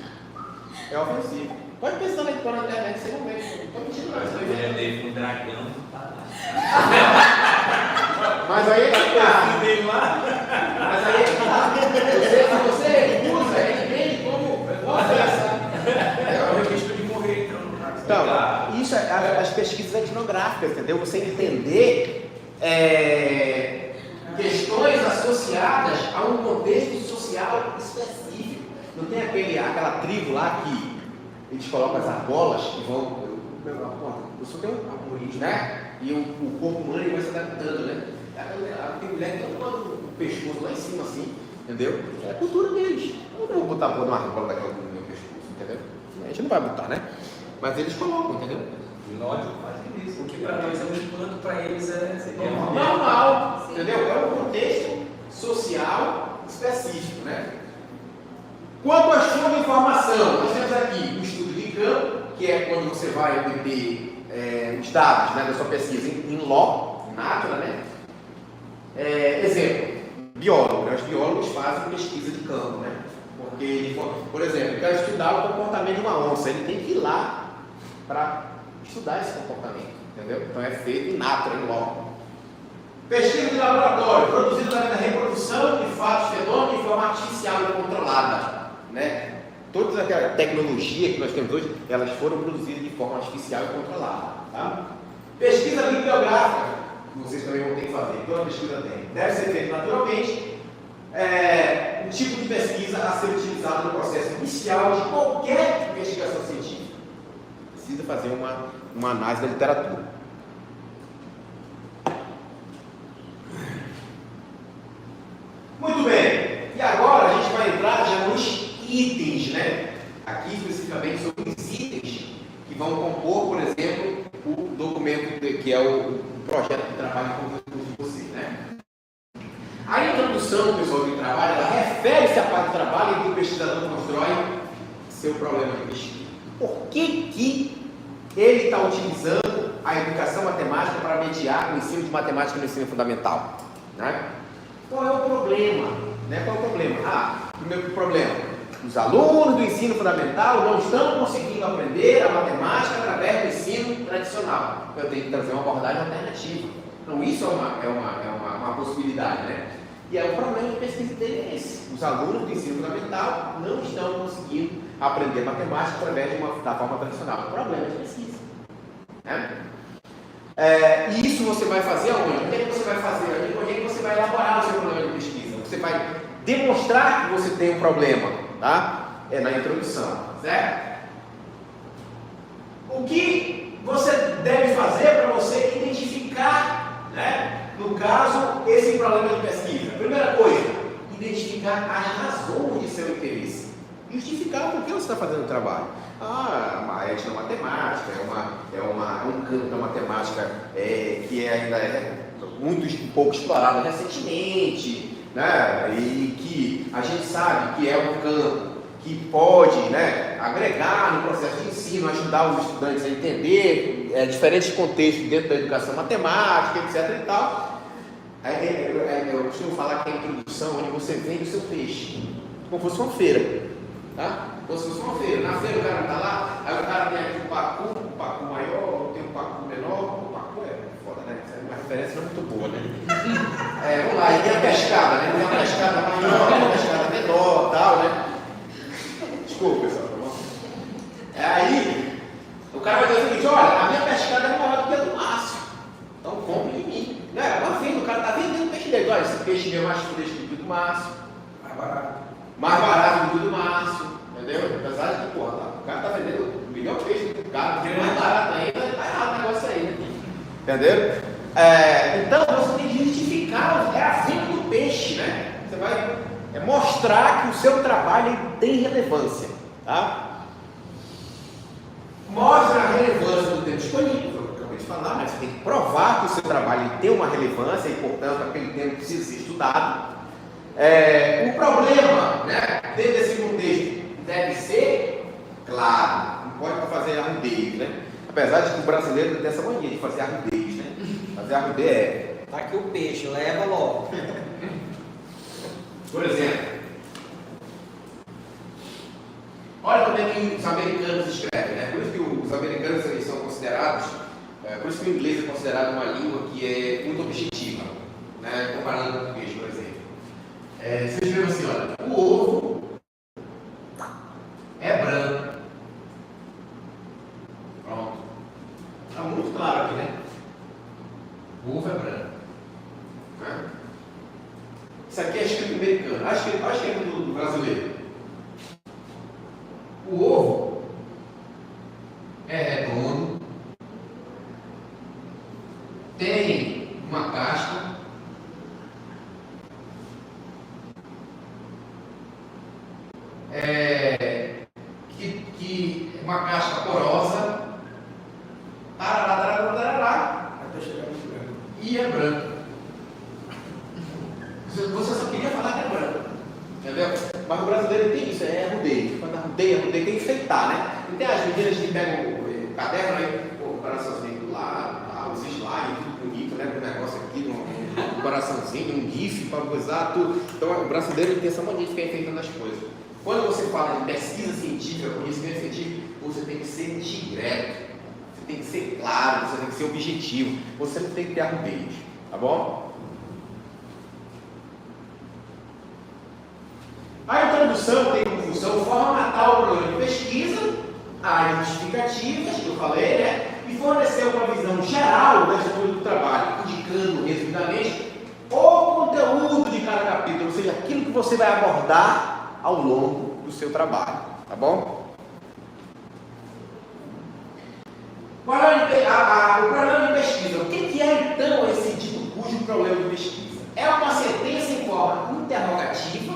É ofensivo. Pode pensar na internet, você não vê. Não estou mentindo, não. Mulher dele com dragão. Mas aí é que tá. Mas aí é que tá. Se você recusa, ele vem como ofensa. É o registro de morrer, então, isso é as pesquisas etnográficas, entendeu? Você entender questões associadas a um contexto social específico. Não tem aquela tribo lá que eles colocam as argolas e vão. Eu só tenho um, né? E o corpo humano vai se adaptando, né? Tem mulher que tem o pescoço lá em cima assim, entendeu? É a cultura deles. Eu não vou botar uma argola daquela no meu pescoço, entendeu? A gente não vai botar, né? Mas eles colocam, entendeu? Lógico, fazem isso. O que para nós é um espanto, para eles é normal, entendeu? É um contexto social específico, né? Quanto às fontes de informação, nós temos aqui o estudo de campo, que é quando você vai obter os dados, né, da sua pesquisa em law, em natura, né? Exemplo, biólogo, né? Os biólogos fazem pesquisa de campo, né? Porque, por exemplo, ele quer estudar o comportamento de uma onça, ele tem que ir lá para estudar esse comportamento, entendeu? Então é feito em natura, em law. Pesquisa de laboratório, produzida através da reprodução de fatos, fenômenos de forma artificial e controlada, né? Toda aquela tecnologia que nós temos hoje, elas foram produzidas de forma artificial e controlada, tá? Pesquisa bibliográfica, que vocês também vão ter que fazer, toda pesquisa tem, deve ser feita naturalmente. Um tipo de pesquisa a ser utilizado no processo inicial de qualquer investigação científica. Precisa fazer uma análise da literatura. Muito bem, e agora a gente vai entrar já nos itens, né? Aqui especificamente sobre os itens que vão compor, por exemplo, o documento que é o projeto de trabalho de vocês, né? A introdução, pessoal, do trabalho, ela refere-se à parte do trabalho em que o pesquisador constrói seu problema de pesquisa. Por que ele está utilizando a educação matemática para mediar o ensino de matemática no ensino fundamental, né? Qual é o problema? Né? Qual é o problema? Primeiro problema, os alunos do ensino fundamental não estão conseguindo aprender a matemática através do ensino tradicional. Eu tenho que trazer uma abordagem alternativa. Então isso é uma possibilidade, né? E aí o problema de pesquisa dele é esse. Os alunos do ensino fundamental não estão conseguindo aprender matemática através da forma tradicional. É um problema de pesquisa, né? E isso você vai fazer aonde? O que você vai fazer? Onde você vai elaborar o seu problema de pesquisa? Você vai demonstrar que você tem um problema, tá? É na introdução, certo? O que você deve fazer para você identificar, né, no caso, esse problema de pesquisa? Primeira coisa, identificar as razões de seu interesse. Justificar por que você está fazendo o trabalho. A ética da matemática é um campo da matemática que ainda é um pouco explorado recentemente, né? E que a gente sabe que é um campo que pode, né, agregar no processo de ensino, ajudar os estudantes a entender diferentes contextos dentro da educação matemática, etc. e tal. Eu costumo falar que é a introdução onde você vende o seu peixe, como se fosse uma feira. Tá? Como se fosse uma feira. Na feira o cara está lá, aí o cara tem aqui um pacu maior, tem um pacu menor. O pacu é foda, né? Essa é uma referência não muito boa, né? Vamos lá, e tem a pescada, né? Tem uma pescada maior, uma pescada menor, tal, né? Desculpa, pessoal, tá bom? Aí o cara vai dizer o seguinte: olha, a minha pescada é maior do que a do Márcio, então compre em mim. Uma venda, o cara está vendendo peixe dele. Olha, esse peixe é mais fresco do que o do Márcio, mais barato do que o do Márcio, entendeu? Apesar de que, porra, o cara está vendendo o melhor peixe do cara, mais barato ainda, está errado o negócio aí, né? Entendeu? Então você tem que justificar a venda do peixe, né? Você vai mostrar que o seu trabalho tem relevância, tá? Mostra a relevância do tempo disponível, eu acabei de falar, mas você tem que provar que o seu trabalho tem uma relevância e, portanto, aquele tempo precisa ser estudado. O problema, né, dentro desse contexto deve ser claro, não pode fazer arrudez, né? Apesar de que o brasileiro tem essa mania de fazer arrudez, né? Fazer arrudez tá aqui o peixe, leva logo. Por exemplo, olha como é que os americanos escrevem, né? Por isso que os americanos eles são considerados, por isso que o inglês é considerado uma língua que é muito objetiva, né? Comparando com o português, por exemplo. Vocês viram assim, olha, o ovo é branco. Pronto. Está muito claro aqui, né? O ovo é branco. Né? Isso aqui é escrito americano. Acho que é do brasileiro. O ovo é redondo, tem uma casca, que uma casca porosa, Até chegar no branco. e é branco. Você só queria falar que é branco. Mas o brasileiro tem isso, é arrudeio. Quando arrudeia, tem que enfeitar, né? Não tem as meninas que pegam o caderno aí, o coraçãozinho do lado, os slides, tudo bonito, né? Com o negócio aqui, um coraçãozinho, um gif para usar, tudo. Então o brasileiro tem essa mania de ficar enfeitando as coisas. Quando você fala de pesquisa científica, conhecimento científico, você tem que ser direto. Você tem que ser claro, você tem que ser objetivo. Você não tem que ter arrudeios, tá bom? A introdução tem como função formatar o programa de pesquisa, áreas justificativas, que eu falei, né? E fornecer uma visão geral da estrutura do trabalho, indicando, resumidamente, o conteúdo de cada capítulo, ou seja, aquilo que você vai abordar ao longo do seu trabalho, tá bom? O problema de pesquisa. O que é então esse dito cujo problema de pesquisa? É uma sentença em forma interrogativa,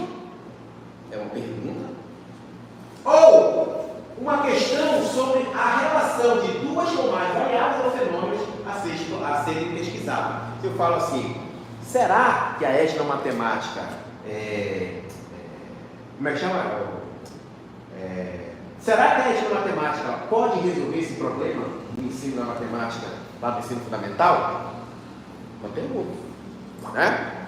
é uma pergunta, ou uma questão sobre a relação de duas ou mais variáveis ou fenômenos a serem pesquisados. Se eu falo assim, será que a etnomatemática como é que chama? Será que a etnomatemática pode resolver esse problema do ensino da matemática lá do ensino fundamental? Uma pergunta, né?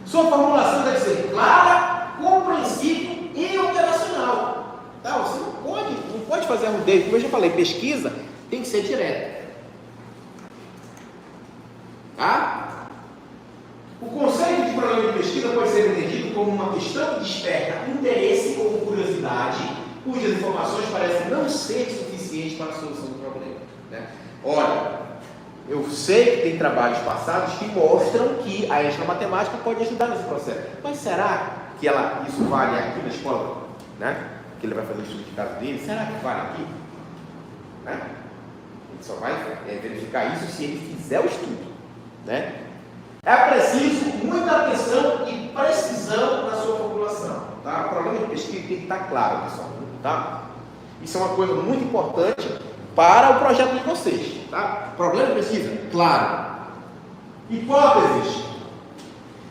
Sua formulação deve ser clara, compreensível e operacional. Tá? Você não pode fazer arrudeio. Como eu já falei, pesquisa tem que ser direta. Tá? O conceito de problema de pesquisa pode ser entendido como uma questão que desperta interesse ou curiosidade, cujas informações parecem não ser suficientes para a solução do problema. Né? Olha, eu sei que tem trabalhos passados que mostram que a etnomatemática pode ajudar nesse processo. Mas será que isso vale aqui na escola? Né? Que ele vai fazer o estudo de caso dele? Será que vale aqui? Né? Ele só vai verificar isso se ele fizer o estudo. Né? É preciso muita atenção e precisão na sua formulação. Tá? O problema de pesquisa tem que estar claro, pessoal. Tá? Isso é uma coisa muito importante para o projeto de vocês. Tá? Problema de pesquisa? Claro. Hipóteses.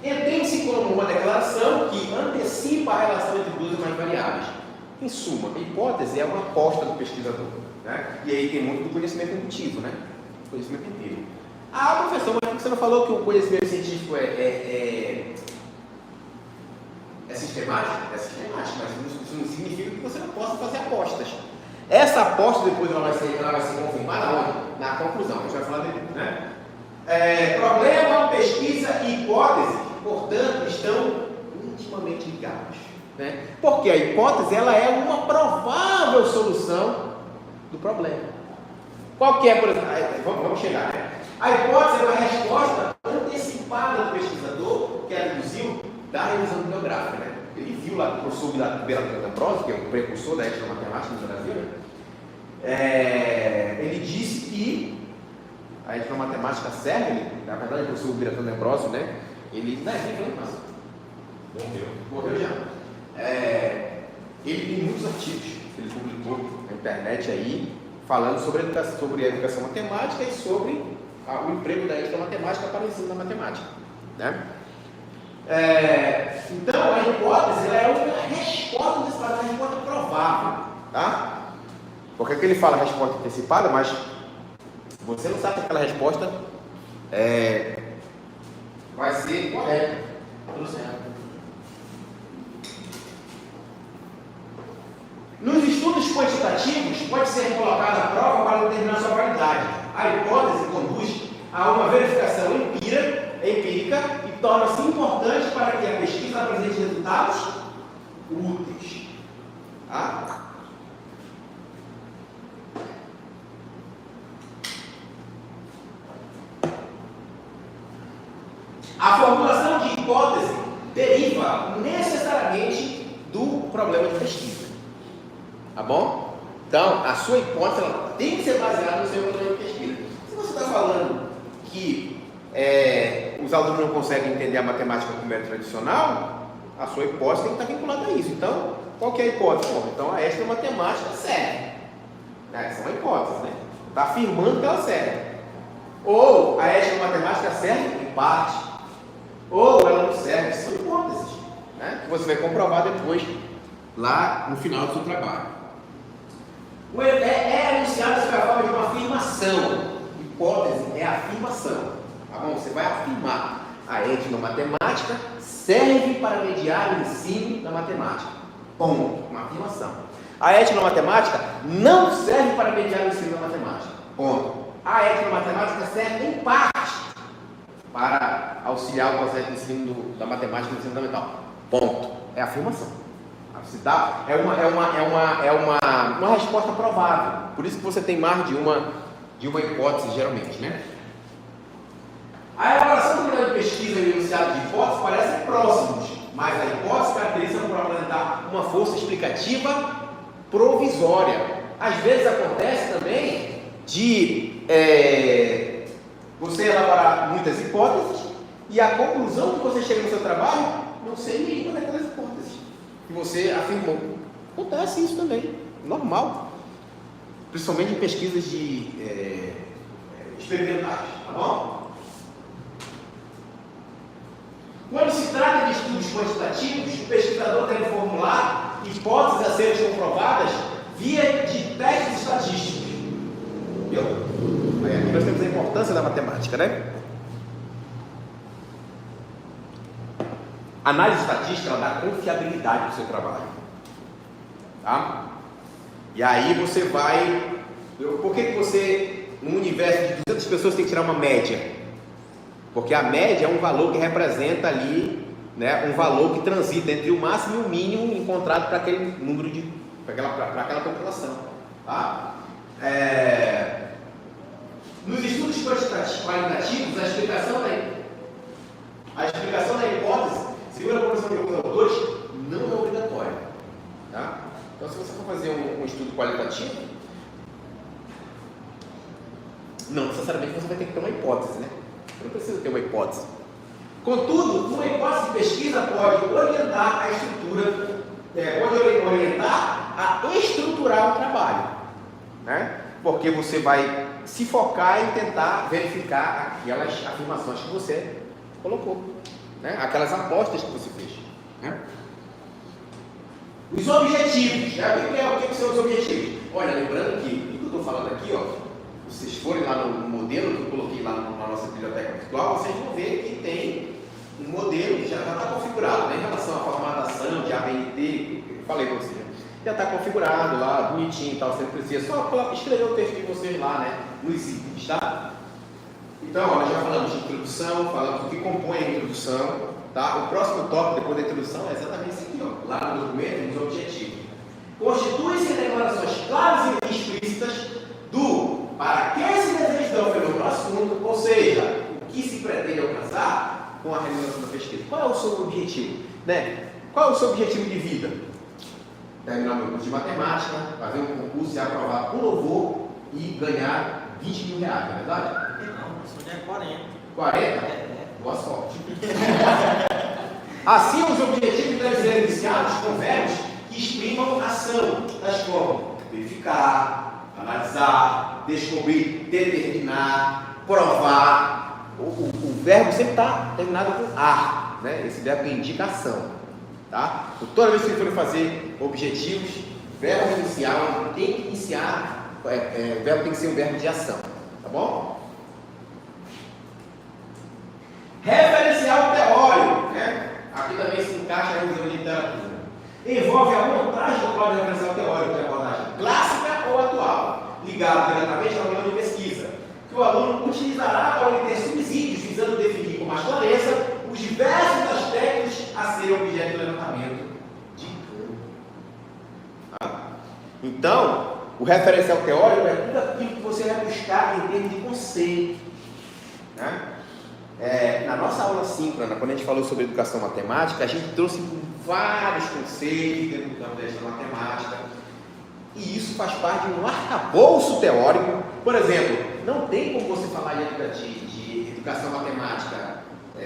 Entende-se como uma declaração que antecipa a relação entre duas ou mais variáveis. Em suma, a hipótese é uma aposta do pesquisador. Né? E aí tem muito do conhecimento indutivo, né? Conhecimento empírico. Ah, professor, mas por que você não falou que o conhecimento científico é sistemático? É sistemático, mas isso não significa que você não possa fazer apostas. Essa aposta depois ela vai ser confirmada onde? Na conclusão, a gente vai falar depois, né? Problema, pesquisa e hipótese, portanto, estão intimamente ligados. Né? Porque a hipótese ela é uma provável solução do problema. Qual que é, por exemplo? Vamos chegar, né? A hipótese é uma resposta antecipada do pesquisador que deduziu da revisão bibliográfica. Né? Ele viu lá o professor Bertrand D'Ambrosio, que é o precursor da etnomatemática no Brasil, né? Ele disse que a etnomatemática serve, na verdade, o professor Bertrand D'Ambrosio, né? Ele não é vivo, mas morreu já. Ele tem muitos artigos que ele publicou na internet aí, falando sobre a educação matemática e sobre o emprego da etnomatemática para o ensino da matemática. Né? Então, a hipótese ela é uma resposta antecipada, uma resposta provável. Tá? Porque que ele fala resposta antecipada, mas você não sabe que aquela resposta vai ser correta. Tudo certo. Nos estudos quantitativos, pode ser colocada a prova para determinar sua validade. A hipótese conduz a uma verificação empírica e torna-se importante para que a pesquisa apresente resultados úteis. Tá? A formulação de hipótese deriva necessariamente do problema de pesquisa. Tá bom? Então, a sua hipótese ela tem que ser baseada no seu problema de pesquisa. Se você está falando que os alunos não conseguem entender a matemática como método tradicional, a sua hipótese tem que estar vinculada a isso. Então, qual que é a hipótese? Bom, então, a etnomatemática serve. Essa é uma hipótese, né? Está afirmando que ela serve. Ou a etnomatemática serve em parte, ou ela não serve. São hipóteses, né? Que você vai comprovar depois lá no final do seu trabalho. É anunciado sob a forma de uma afirmação. Hipótese é afirmação. Tá bom? Você vai afirmar. A etnomatemática serve para mediar o ensino da matemática. Ponto. Uma afirmação. A etnomatemática não serve para mediar o ensino da matemática. Ponto. A etnomatemática serve em parte para auxiliar o processo de ensino da matemática no ensino fundamental. Ponto. É afirmação. É uma resposta provável. Por isso que você tem mais de uma hipótese, geralmente, né? A elaboração do modelo de pesquisa e o enunciado de hipóteses parecem próximos, mas a hipótese caracteriza por apresentar uma força explicativa provisória. Às vezes acontece também de você elaborar muitas hipóteses e a conclusão que você chega no seu trabalho não ser nenhuma daquelas hipóteses que você afirmou. Acontece isso também, normal. Principalmente em pesquisas experimentais, tá bom? Quando se trata de estudos quantitativos, o pesquisador deve formular hipóteses a serem comprovadas via de testes estatísticos. Viu? Aí aqui nós temos a importância da matemática, né? A análise estatística, ela dá confiabilidade para o seu trabalho. Tá? E aí você vai... Por que você, num universo de 200 pessoas, tem que tirar uma média? Porque a média é um valor que representa ali, né, um valor que transita entre o máximo e o mínimo encontrado para aquele número para aquela população. Tá? Nos estudos qualitativos, a explicação da hipótese, segundo a proposição de alguns autores, não é obrigatória. Tá? Então, se você for fazer um estudo qualitativo, não necessariamente você vai ter que ter uma hipótese, né? Você não precisa ter uma hipótese. Contudo, uma hipótese de pesquisa pode orientar a estrutura, pode orientar a estruturar o trabalho, né? Porque você vai se focar em tentar verificar aquelas afirmações que você colocou, né? Aquelas apostas que você fez, né? Os objetivos, né? O que são os objetivos? Olha, lembrando que o que eu estou falando aqui, ó, vocês forem lá no modelo que eu coloquei lá na nossa biblioteca virtual, vocês vão ver que tem um modelo que já está configurado, né, em relação à formatação de ABNT, eu falei para vocês, já está configurado lá, bonitinho e tal, você precisa só escrever o texto de vocês lá, né, nos itens, tá? Então, ó, nós já falamos de introdução, falamos do que compõe a introdução, tá? O próximo tópico depois da introdução é exatamente isso aqui, ó, lá no documento, nos objetivos. Constituem-se declarações claras e explícitas para que se deseja dar pelo assunto, ou seja, o que se pretende alcançar com a realização da pesquisa. Qual é o seu objetivo? Né? Qual é o seu objetivo de vida? Terminar meu curso de matemática, fazer um concurso, ser aprovado com louvor e ganhar 20 mil reais, não é verdade? Não, isso é 40. 40? Boa sorte. Assim, os objetivos devem ser iniciados com verbos que exprimam ação, tais como verificar, analisar, descobrir, determinar, provar. O verbo sempre está terminado com ar, né? Esse verbo que indica ação, tá? Então, toda vez que você for fazer objetivos, o verbo inicial tem que iniciar, o verbo tem que ser um verbo de ação, tá bom? Referencial teórico, né? Aqui também se encaixa a revisão de literatura. Envolve a montagem do quadro de referencial teórico, que é a abordagem clássica ou atual, ligado diretamente ao plano de pesquisa, que o aluno utilizará para obter subsídios, visando definir com mais clareza os diversos aspectos a serem objeto do levantamento de campo. Então, o referencial teórico é tudo aquilo que você vai buscar em termos de conceito, né? Na nossa aula síncrona, quando a gente falou sobre educação matemática, a gente trouxe vários conceitos dentro do campo da matemática, e isso faz parte de um arcabouço teórico. Por exemplo, não tem como você falar de educação matemática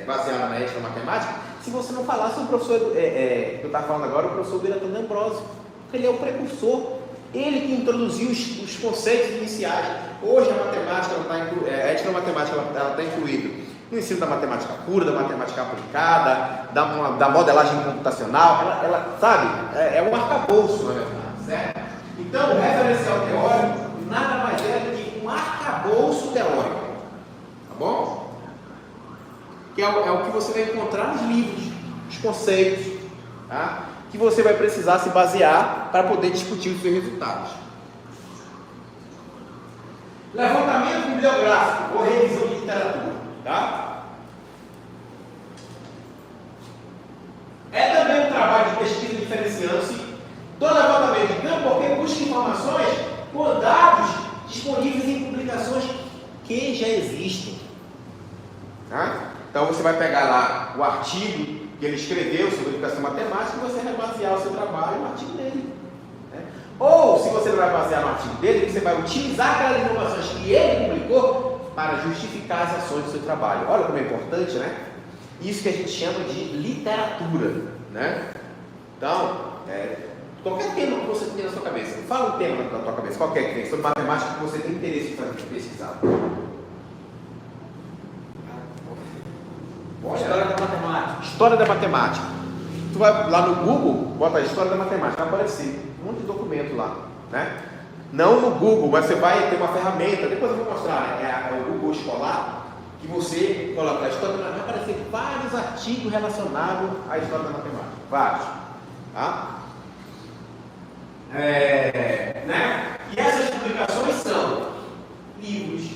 baseada na ética matemática se você não falar sobre o professor, que eu estava falando agora, o professor Bertone D'Ambrosio, porque ele é o precursor, ele que introduziu os conceitos iniciais. Hoje a matemática, a ética matemática está incluída no ensino da matemática pura, da matemática aplicada, da modelagem computacional. Ela sabe, é um arcabouço, na verdade, certo? Então, o referencial teórico nada mais é do que um arcabouço teórico, tá bom? Que é o que você vai encontrar nos livros, os conceitos, tá? Que você vai precisar se basear para poder discutir os seus resultados. Levantamento bibliográfico ou revisão de literatura, tá? É também um trabalho de pesquisa diferenciando-se do levantamento de campo, porque busca informações com dados disponíveis em publicações que já existem, tá? Então você vai pegar lá o artigo que ele escreveu sobre educação matemática e você vai basear o seu trabalho no artigo dele, né? Ou, se você não vai basear no artigo dele, você vai utilizar aquelas informações que ele publicou para justificar as ações do seu trabalho. Olha como é importante, né? Isso que a gente chama de literatura, né? Então, qualquer tema que você tem na sua cabeça, fala um tema na sua cabeça, qualquer que tem, sobre matemática que você tem interesse em fazer pesquisar. História da matemática. História da matemática. Tu vai lá no Google, bota a História da matemática, vai aparecer um monte de documento lá, né? Não no Google, mas você vai ter uma ferramenta, depois eu vou mostrar, né? É o Google escolar, que você coloca a História da matemática, vai aparecer vários artigos relacionados à História da matemática, vários, tá? Né? E essas publicações são livros,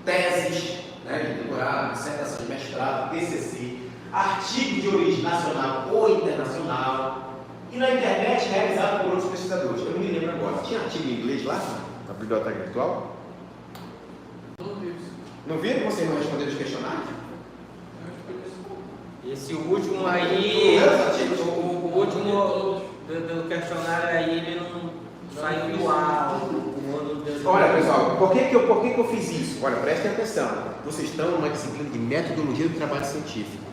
teses, né, de doutorado, dissertação de mestrado, TCC, artigo de origem nacional ou internacional, e na internet realizado por outros pesquisadores. Eu não me lembro agora. Tinha artigo em inglês lá na biblioteca virtual? Não viram? Vocês não responderam os questionários? Esse último aí, o último do questionário aí, ele não saiu do ar. Olha, pessoal, por que eu fiz isso? Olha, prestem atenção. Vocês estão numa disciplina de metodologia do trabalho científico.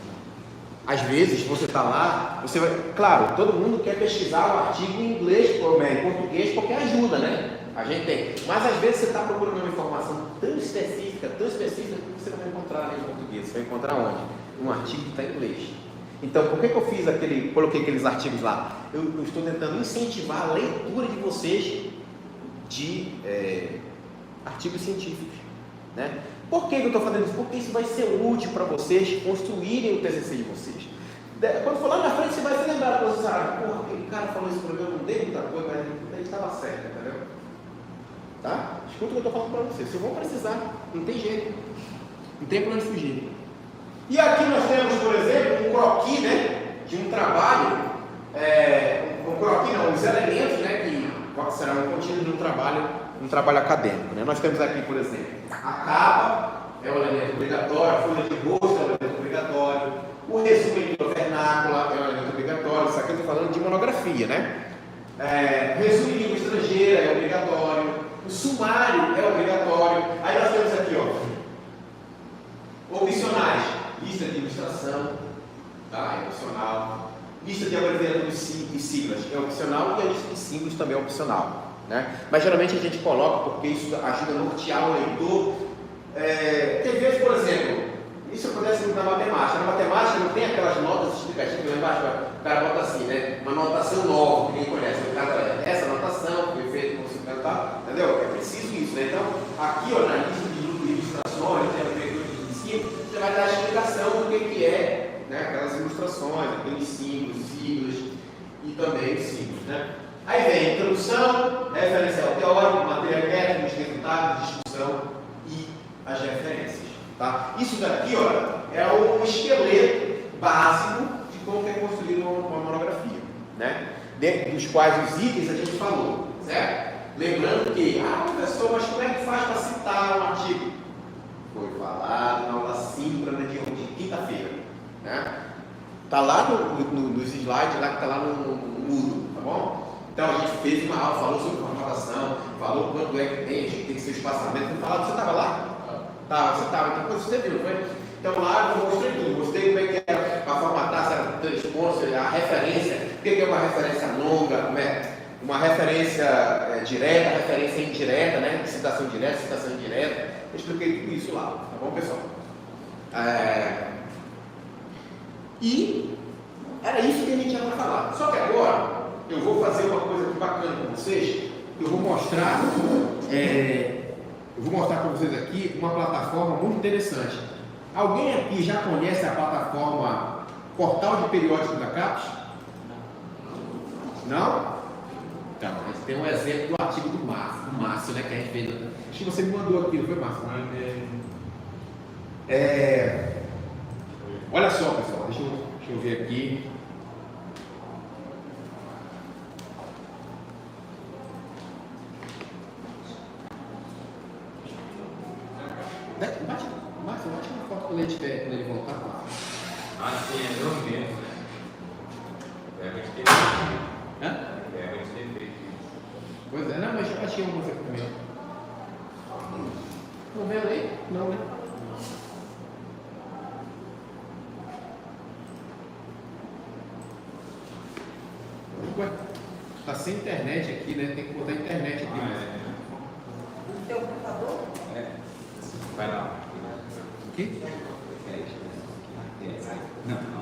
Às vezes você está lá, você vai. Claro, todo mundo quer pesquisar o artigo em inglês, em português, porque ajuda, né? A gente tem. Mas às vezes você está procurando uma informação tão específica, que você não vai encontrar em português. Você vai encontrar onde? Um artigo que está em inglês. Então, por que eu fiz coloquei aqueles artigos lá? Eu estou tentando incentivar a leitura de vocês de artigos científicos, né? Por que eu estou fazendo isso? Porque isso vai ser útil para vocês construírem o TCC de vocês. Quando for lá na frente, você vai se lembrar, você sabe, porra, aquele cara falou isso para mim, eu não dei muita coisa, mas ele estava certo, entendeu? Tá? Escuta o que eu estou falando para vocês. Vocês vão precisar, não tem jeito, não tem para onde fugir. E aqui nós temos, por exemplo, um croquis, né, de um trabalho, um croquis não, os elementos, né, que serão contidos num trabalho acadêmico, né? Nós temos aqui, por exemplo, a capa é um elemento obrigatório, a folha de rosto é um elemento obrigatório, o resumo em língua vernácula é um elemento obrigatório. Isso aqui eu estou falando de monografia, né? Resumo em língua estrangeira é obrigatório, o sumário é obrigatório. Aí nós temos aqui, opcionais, lista de ilustração, tá? É opcional. Lista de abreviaturas e siglas é opcional, e a lista de símbolos também é opcional, né? Mas geralmente a gente coloca porque isso ajuda a nortear o leitor. Tem vezes, por exemplo, isso acontece muito na matemática. Na matemática não tem aquelas notas explicativas lá embaixo, o cara bota assim, né? Uma notação nova, que ninguém conhece. O cara, essa notação foi feita com você cantar, entendeu? É preciso isso, né? Então, aqui, na lista de ilustrações, tem abreviaturas de símbolos, você vai dar a explicação do que é, né? Aquelas ilustrações, aqueles símbolos, siglas e também os símbolos, né? Aí vem introdução, referencial teórico, material técnico, resultados, discussão e as referências, tá? Isso daqui, é um esqueleto básico de como é construído uma monografia, né? Dentro dos quais os itens a gente falou, certo? Lembrando que, professor, mas como é que faz para citar um artigo? Foi falado na aula síncrona de quinta-feira, né? Tá lá nos slides, lá que tá lá no Moodle, tá bom? Então a gente fez uma aula, falou sobre formatação, falou quanto é que tem, a gente tem que ser espaçamento. Não falava, você estava lá? Tá, você estava, então você viu, não foi? Então lá eu mostrei tudo, mostrei como é que era para formatar, se era 3 pontos, a referência, o que é uma referência longa, como é uma referência direta, referência indireta, né? Citação direta, citação indireta. Eu expliquei tudo isso lá, tá bom, pessoal? E era isso que a gente ia falar. Só que agora eu vou fazer uma coisa aqui bacana com vocês. Eu vou mostrar para vocês aqui uma plataforma muito interessante. Alguém aqui já conhece a plataforma Portal de Periódico da CAPES? Não? Então, a gente tem um exemplo do artigo do Márcio, né, que a gente fez. Acho que você me mandou aqui, não foi, Márcio? Olha só, pessoal, deixa eu ver aqui. Márcio, bate uma foto quando ele voltar. Ah, sim, é meu mesmo. Deve ter Hã? Deve ter feito. Pois é, não, mas eu achei uma aqui também. Não vendo aí? Não, né? Ué, tá sem internet aqui, né? Tem que botar internet aqui. No teu computador? Vai lá. Aqui? Não.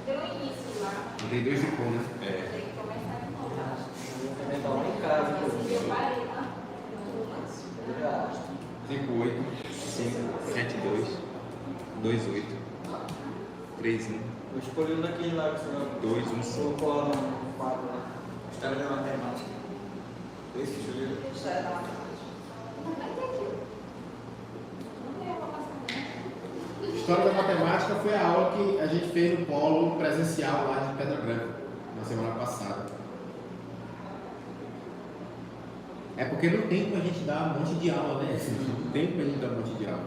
Deu início lá. Tem dois icônicos, né? Tem que começar de novo. Também tá lá em casa. Eu parei lá. 58 72 28 31 Eu escolhi um daquele lá que você 215. colocou lá no quadro lá. História da matemática. Esse que escolheram? História da matemática. Não tem aqui. Não tem uma passada. História da Matemática foi a aula que a gente fez no polo presencial lá de Pedra Branca, na semana passada. É porque não tem como a gente dar um monte de aula, né? Não tem como a gente dar um monte de aula.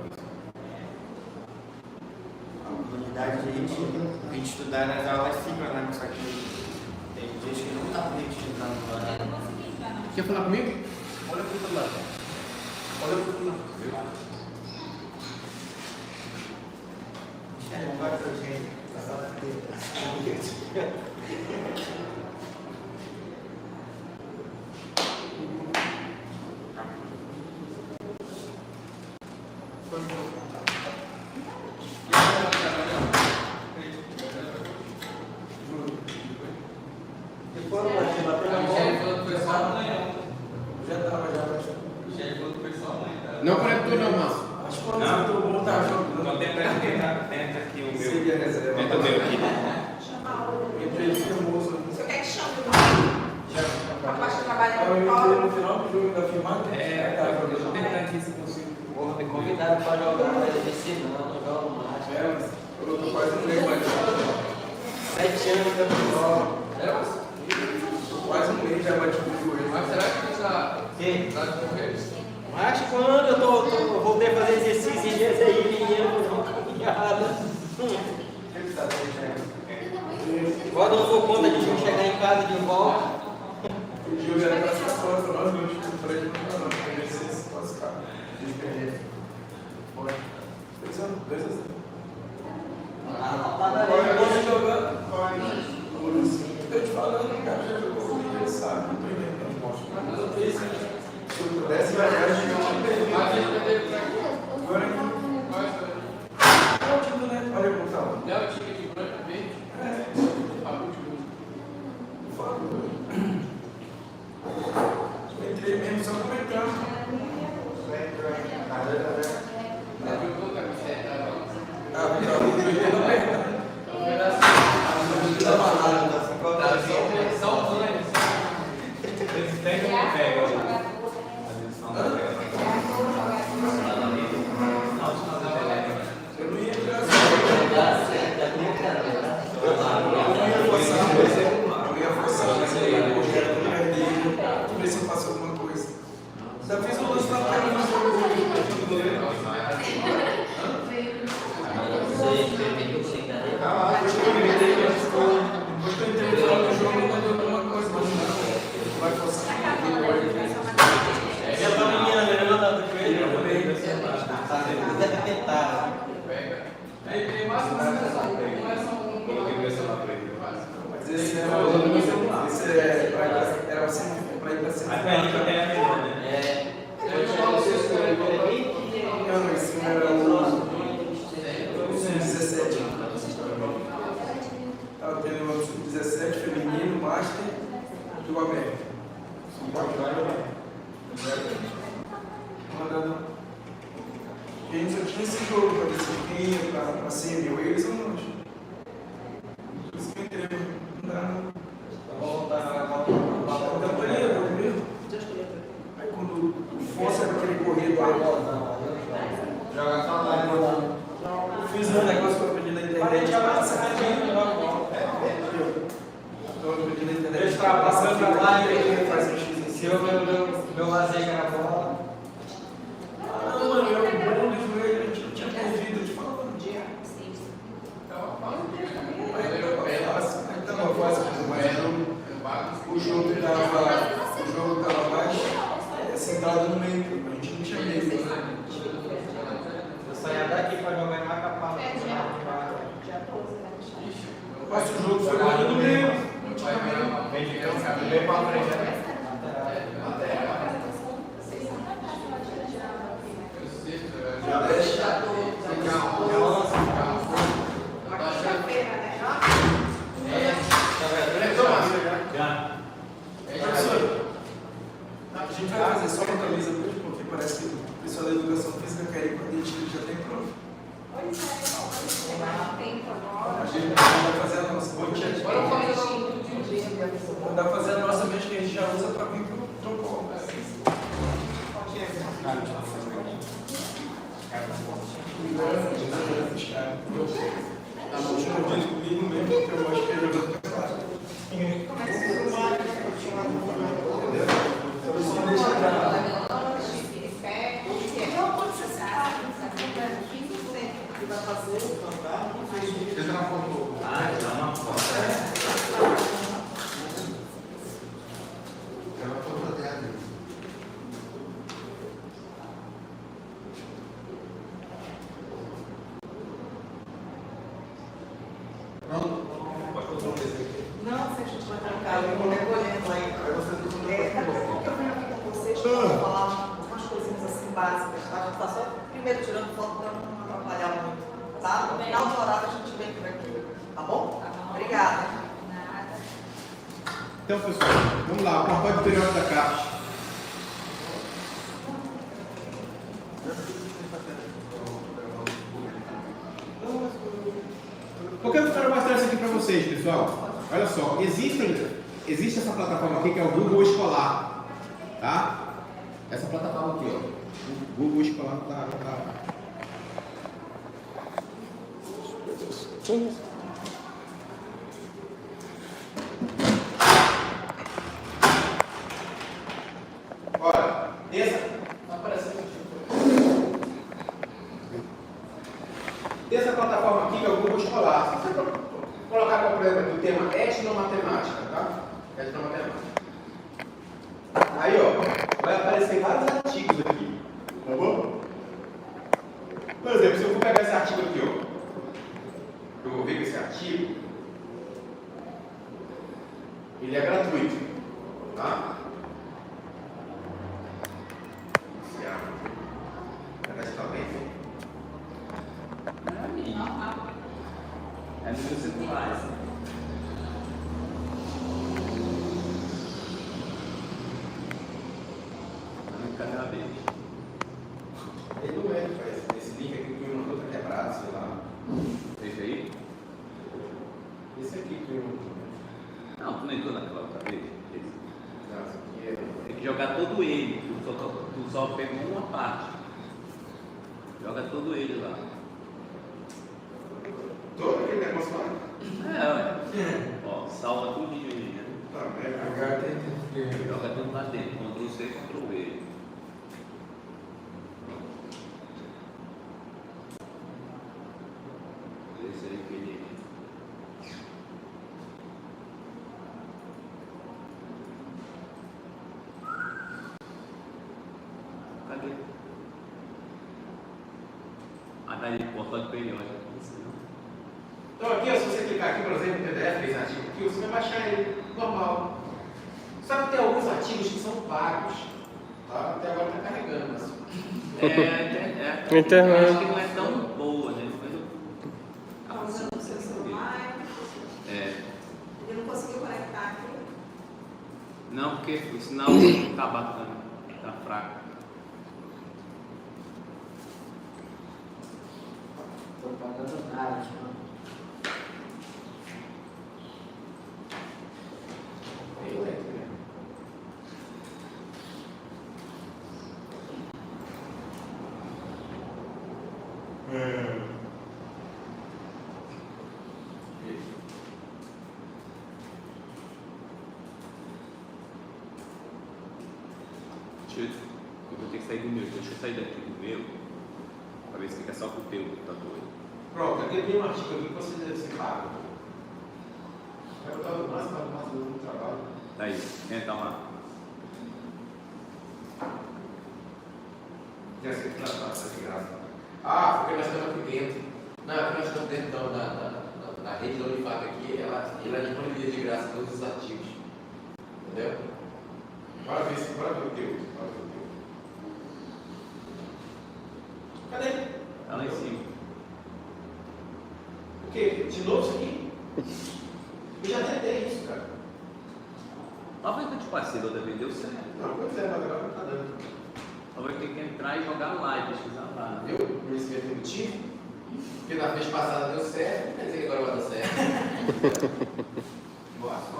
A comunidade a gente estudar nas aulas síncronas, só que tem dias que não dá pra gente estudar no Eu horário. não consegui entrar na Quer falar comigo? Olha pro outro lado. Olha pro outro lado. Não vai pra gente. Passar na tela. Não conectou não, Márcio. Não tenta aqui o meu. Tenta o meu aqui. chamar o. Você quer que chame o a parte de trabalho no polo? No final do jogo da filmagem, Deixa eu tentar aqui se consigo. Me convidaram para jogar, mas eu disse não jogo mais. eu tô quase um mês mais. 7 anos que eu tô Quase um mês já bati o jogo. Mas será que já Quem? tá de correr? Mas quando eu voltei a fazer exercício em dias aí, menino, não caminhada. Agora eu não dou conta de chegar em casa de volta. O jogo era para essas costas, nós dois, tipo, pra ele não, pra ele se classificar. Ele perder. Foi. 2 a 0. Agora jogando. Tô te falando, cara, já jogou comigo, ele sabe, não tô inventando, posso. Mas eu fiz, se eu pudesse, vai Mas ele vai ter que agora aqui. Qual o time, né? Olha como tá. Não, o time de branco verde. A última. Entrei mesmo só comentando. Já jogou com a camiseta. Só o banho. Eles pegam e pegam. Eu não ia jogar assim. Coloquei meu celular para ele. Mas esse era para ir para cima. Aí a gente tem a mesma, né? Não, esse era o 17. Estava tendo o sub-17 feminino, master do aberto. A gente só tinha esse jogo para desempenho, para ser mil, eles ou não. Por isso que eu entendo. Não dá, não. Aí quando o Fonso era aquele corrido aí, Joga só lá. eu fiz um negócio que eu aprendi na internet. Eu aprendi na internet. Eu passando pra lá e faz um X em se cima. eu meu lazer era bola. Ah, mano, eu bom de joelho, a gente não tinha perdido, eu te falava. Aí tava fácil, mas o jogo tava mais sentado no meio, a gente não tinha meio. Eu saía daqui pra jogar em Macapá. Mas o jogo foi lá no meio. Vem pra frente, né? A gente vai fazer só uma camisa hoje, porque parece que o pessoal da educação física quer ir com a gente já tem pronto. A gente vai fazer a nossa. Vai fazer a nossa mesmo que a gente já usa para vir pro protocolo. Tá bom, chama de comigo mesmo, porque eu acho que ele jogou pra classe. Não, se a gente vai trancar, eu vou recolhendo aí. Daqui a pouco eu venho aqui com vocês para falar umas coisinhas assim básicas, tá? A gente está só primeiro tirando foto para não atrapalhar muito, tá? No final do horário a gente vem por aqui, tá bom? Obrigada. Então, pessoal, vamos lá, o pacote periódico da CAPES. Por que eu quero mostrar isso aqui para vocês, pessoal? Olha só, existe essa plataforma aqui que é o Google Escolar, tá? Essa plataforma aqui, ó, o Google Escolar tá. Olha, essa plataforma aqui que é o Google Escolar. Se você colocar como, por exemplo, o tema etnomatemática, tá? Etnomatemática. Aí, ó, vai aparecer vários artigos aqui, tá bom? Por exemplo, se eu for pegar esse artigo aqui, ó, eu vou ver que esse artigo, ele é gratuito, tá? É no seu celular. Cadê a vez? Ele não é, esse link aqui que me mandou tá quebrado, sei lá. Esse aí? Esse aqui que me mandou. Não, tu não entrou naquela outra vez? Esse. Não, esse aqui é. Tem que jogar todo ele. Tu só pegou uma parte. Joga todo ele lá. Todo aquele negócio lá? Ué. Ó, salva tudo aí, né? Tá, é. Joga tudo lá dentro. Ctrl C, Ctrl V. Esse aí que ele. Cadê? Ah, tá aí, portal de periódico. Não sei não. Então aqui, ó, se você clicar aqui, por exemplo, no PDF, esse artigo aqui, você vai baixar ele normal. Só que tem alguns artigos que são pagos. Tá? Até agora está carregando, mas... internet. Acho que não é tão boa, né? Está usando o seu celular. Ele não conseguiu conectar aqui. Não, porque o sinal não está bacana, está fraco. Estou pagando nada, mano. Eu vou ter que sair do meu, deixa eu sair daqui do meu, para ver se fica só com o teu computador. Pronto, aqui tem um artigo aqui que você deve ser pago. Vai botar no máximo do trabalho. Tá aí, entra lá. Já sei que está de graça. Ah, porque nós estamos aqui dentro. Não, aqui nós estamos dentro da rede da Unifac aqui, ela disponibiliza de graça todos os artigos. Entendeu? Bora ver o teu. Cadê? Tá lá em cima. O quê? De novo isso aqui? Eu já tentei isso, cara. Lá vai que eu te passei, outra vez deu certo. Não, pois é, mas agora não está dando. Só vai ter que entrar e jogar lá e pesquisar lá. Eu conhecimento intuitivo, porque na vez passada deu certo, não quer dizer que agora vai dar certo. Nossa.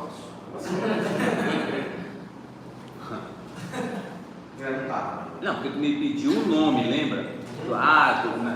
Não tá. Não, porque tu me pediu o nome, lembra? Tu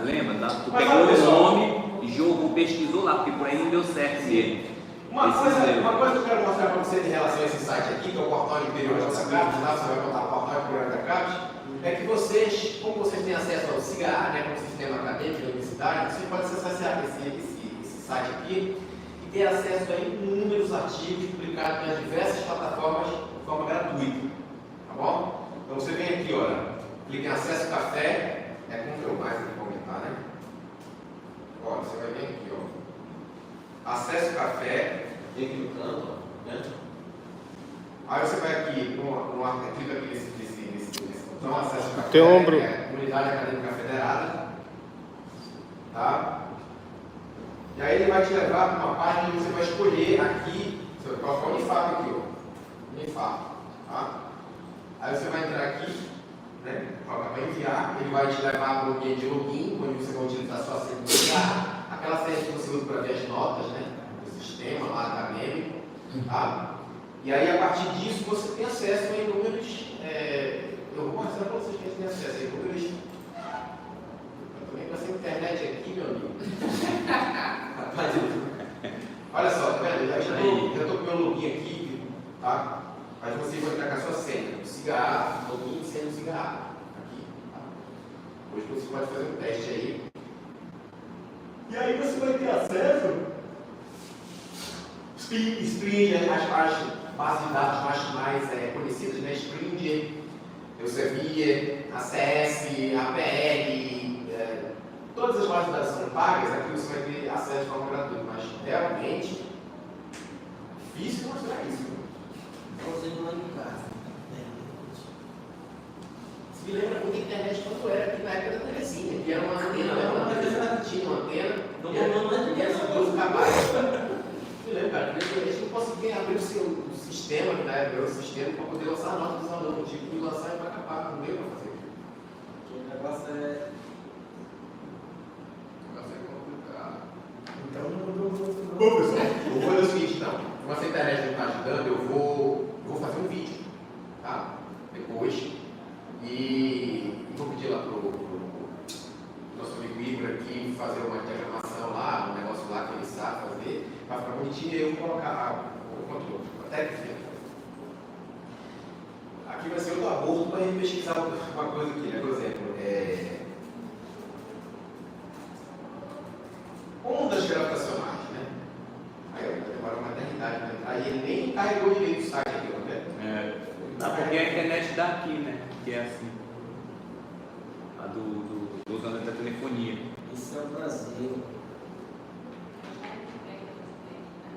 lembra? Tu Mas, pegou o pessoal, nome, jogou, pesquisou lá, porque por aí não deu certo nele. Uma coisa que eu quero mostrar para vocês em relação a esse site aqui, que é o portal interior da CAPES, lá você vai botar o portal interior da CAPES, é que vocês, como vocês têm acesso ao CIGAR, né, como sistema acadêmico da universidade, vocês podem acessar esse site aqui e ter acesso a inúmeros artigos publicados nas diversas plataformas de forma gratuita. Tá bom? Então você vem aqui, olha, clica em acesso café, é Ctrl mais para comentar, né? Olha, você vai vir aqui, ó. Acesso café, vem aqui no canto, ó, né? Aí você vai aqui, clica aqui nesse botão, acesso café, Tem ombro. Unidade Acadêmica Federada, tá? E aí ele vai te levar para uma página que você vai escolher aqui, você vai colocar o Unifac aqui, ó. Unifac, tá? Aí você vai entrar aqui, né? Coloca para enviar, ele vai te levar para o ambiente de login, onde você vai utilizar sua senha de enviar, aquela senha que você usa para ver as notas, né? Do sistema lá acadêmico, tá? E aí a partir disso você tem acesso a inúmeros. Eu vou mostrar para vocês que a gente tem acesso a inúmeros. Eu também com essa internet aqui, meu amigo. Rapaz, olha só, tá vendo? Já estou com o meu login aqui, tá? Mas você vai entrar com a sua senha, o CIGAR, login e senha do CIGAR. Aqui, tá? Hoje você pode fazer um teste aí. E aí você vai ter acesso. Springer, as bases de dados mais conhecidas, né? Springer, Elsevier, ACS, APL, todas as bases de dados são pagas, aqui você vai ter acesso de forma gratuita, mas realmente difícil mostrar isso. Usando lá em casa. Se me lembra muito a internet quanto era aqui na época da Terezinha, que era uma antena, tinha uma antena, e era 12 KB. Me lembro, cara, a gente não conseguia abrir o sistema, que na época era o sistema, para poder lançar a nota dos alunos. Eu tive que lançar e para acabar, não deu para fazer. O negócio é. O negócio é complicado. Então não mudou muito. Bom, pessoal, eu vou fazer o seguinte, então. Como essa internet não está ajudando, eu vou fazer um vídeo, tá? Depois. E vou pedir lá pro nosso amigo Igor aqui fazer uma diagramação lá, um negócio lá que ele sabe fazer, para ficar bonitinho e eu vou colocar o controle, até que fica. Aqui vai ser outro aborto para a gente pesquisar uma coisa aqui, né? Por exemplo, ondas gravitacionais, né? Aí vai demorar uma eternidade para entrar e ele nem carregou direito o site aqui, não é? Porque a internet daqui, né? Que é assim. A do da telefonia. Isso é o Brasil.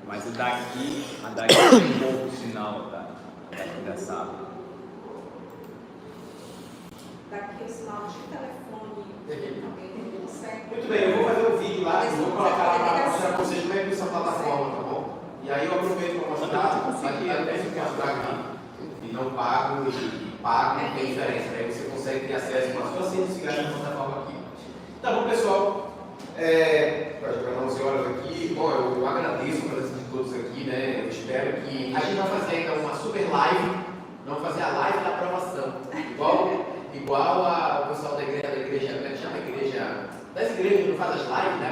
Mas a daqui tem pouco sinal da sala. Daqui o sinal de telefone também consegue. Muito bem, eu vou fazer um vídeo lá e vou colocar lá para mostrar para vocês como é que usa a plataforma, tá bom? E aí eu aproveito para mostrar, aqui até ficar aqui, e não pago, e pago, não tem diferença. Aí você consegue ter acesso com a sua senha de cigarro na plataforma aqui. Tá bom, pessoal? Para jogar 11 horas aqui, bom, eu agradeço a presença de todos aqui, né? Eu espero que a gente vai fazer então uma super live, vamos fazer a live da aprovação, igual o pessoal da igreja, como é que chama a igreja? Das igrejas que não faz as lives, né?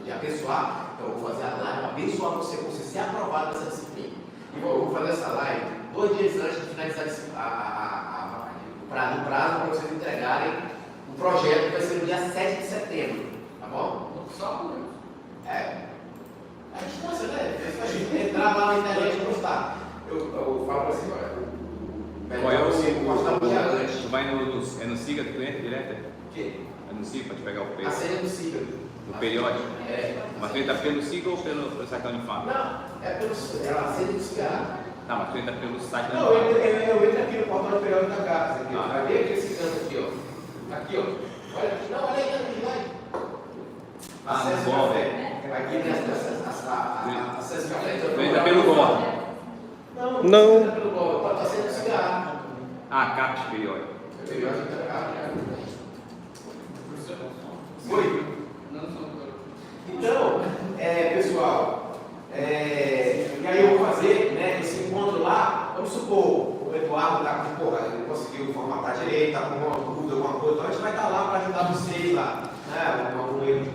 De abençoar, então eu vou fazer a live, abençoar você ser aprovado nessa disciplina. E vou fazer essa live 2 dias antes de finalizar o prazo para vocês entregarem o projeto que vai ser no dia 7 de setembro. Tá bom? Só a distância, né? A gente entrar lá na internet e postar. Eu falo assim, olha, Qual é você postar um dia antes. Tu vai no Siga, tu entra direto? O quê? É no Siga para te pegar o A peso. senha do Siga. No periódico? É. Mas tu entra pelo Siga ou pelo site da Unifam? Não, é a senha do cigarro. Tá, mas tu entra pelo site da Não, Unifam. eu entro aqui no portal do periódico da casa. Aqui, Ah. vai ver aqui esse canto aqui, ó. Aqui, ó. Olha aqui. Não, olha aí, olha aí. Acesso bom. café. Aqui nessa acesso café. Tu entra pelo Gordo. Não. Não. Entra pelo Gordo. Pode estar sendo cigarro. Ah, CAPES periódico. O periódico da casa. Oi. Então, pessoal, e aí eu vou fazer, né, esse encontro lá. Vamos supor, o Eduardo está com porra, ele não conseguiu formatar direito, está com uma dúvida, alguma coisa, então a gente vai estar lá para ajudar vocês lá, né, algum erro de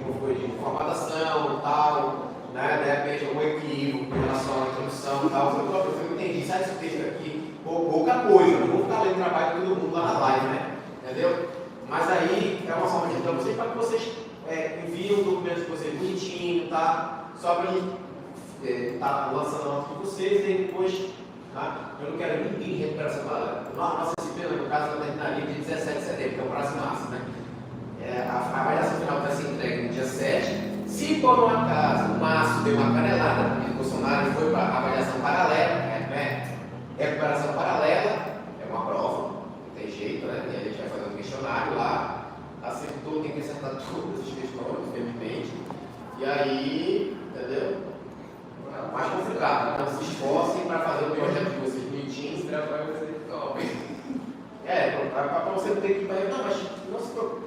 formatação e tal, né, de repente algum equívoco em relação à introdução e tal. Eu entendi, sai esse texto aqui, pouca coisa, não vou ficar lendo o trabalho de todo mundo lá na live, né, entendeu? Mas aí é uma forma de ajudar vocês para que vocês enviem o documento de vocês bonitinho, tá? Só para a gente estar lançando a nota de vocês e depois, tá? Eu não quero ninguém em recuperação. Nossa disciplina, no caso, vai terminar dia 17 de setembro, que é o prazo máximo, né? A avaliação final vai ser entregue no dia 7. Se por um acaso o Márcio deu uma canelada, porque o Bolsonaro foi para a avaliação paralela, né? Recuperação paralela, é uma prova, não tem jeito, né? E a gente vai fazer um questionário lá. Acertou, tem que acertar todas as questões, infelizmente. E aí, entendeu? É mais complicado. Então se esforcem para fazer o projeto de vocês bonitinho. Para você não ter que ir para. Não, mas não se preocupe.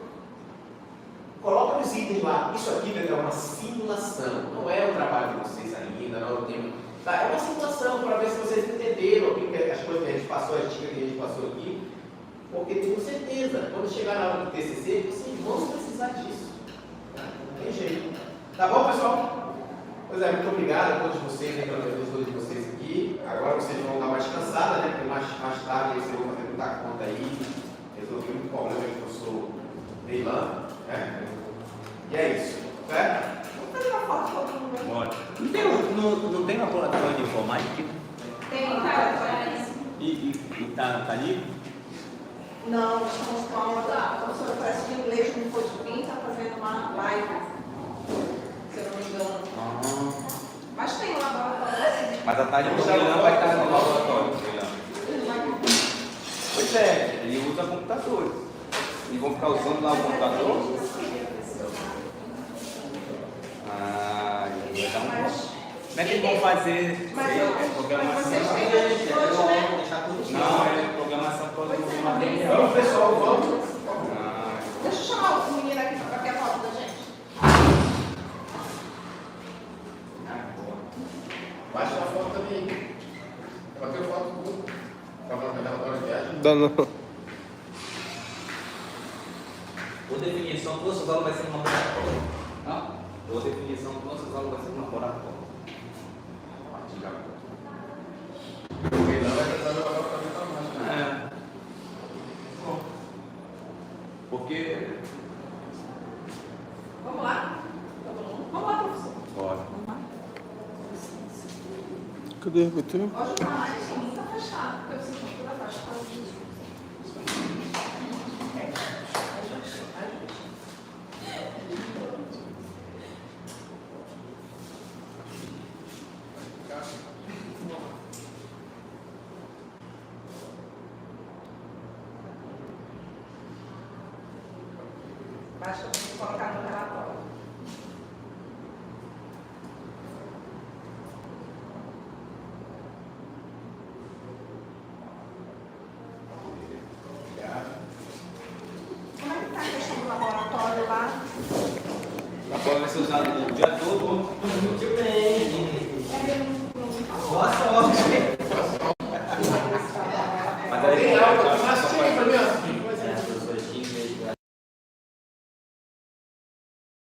Coloca os itens lá. Isso aqui é uma simulação. Não é o trabalho de vocês ainda, não é o tema. Tá? É uma simulação para ver se vocês entenderam as coisas que a gente passou, as dicas que a gente passou aqui. Porque tenho certeza, quando chegar na hora do TCC, vocês vão precisar disso. Não tem jeito. Tá bom, pessoal? Pois é, muito obrigado a todos vocês, pela presença de vocês aqui. Agora vocês vão dar uma descansada, né? Porque mais tarde vocês vão fazer muita conta aí. Resolver muito problema que eu sou freelance, né? E é isso, certo? Vamos fazer uma foto de todo mundo. Bora. Não tem uma plataforma de informática? Tem, cara. E tá livre? Não, estamos com a professora parece de inglês no Podpin, está fazendo uma live, se eu não me engano. Mas tem um laboratório. Mas a Thalia Mochilão vai estar no laboratório. Pois é, ele usa computadores. E vão ficar usando lá o computador? Então, como é que vão fazer programação? Não, é programação para o material. Vamos, pessoal, vamos. Deixa eu chamar o menino aqui para bater a foto da gente. Baixa a foto também. Bateu foto com a viagem. Dá não. Por definição, todas as aulas vai ser um laboratório. Por definição, todas as aulas vai ser um laboratório. Porque. Vamos lá? Vamos lá, professor. Bora. Vamos lá. Cadê o teu? Pode usar mais, sim, está fechado, porque eu preciso de toda a faixa para isso. Agora vai ser usado o dia todo. Muito bem. Boa sorte.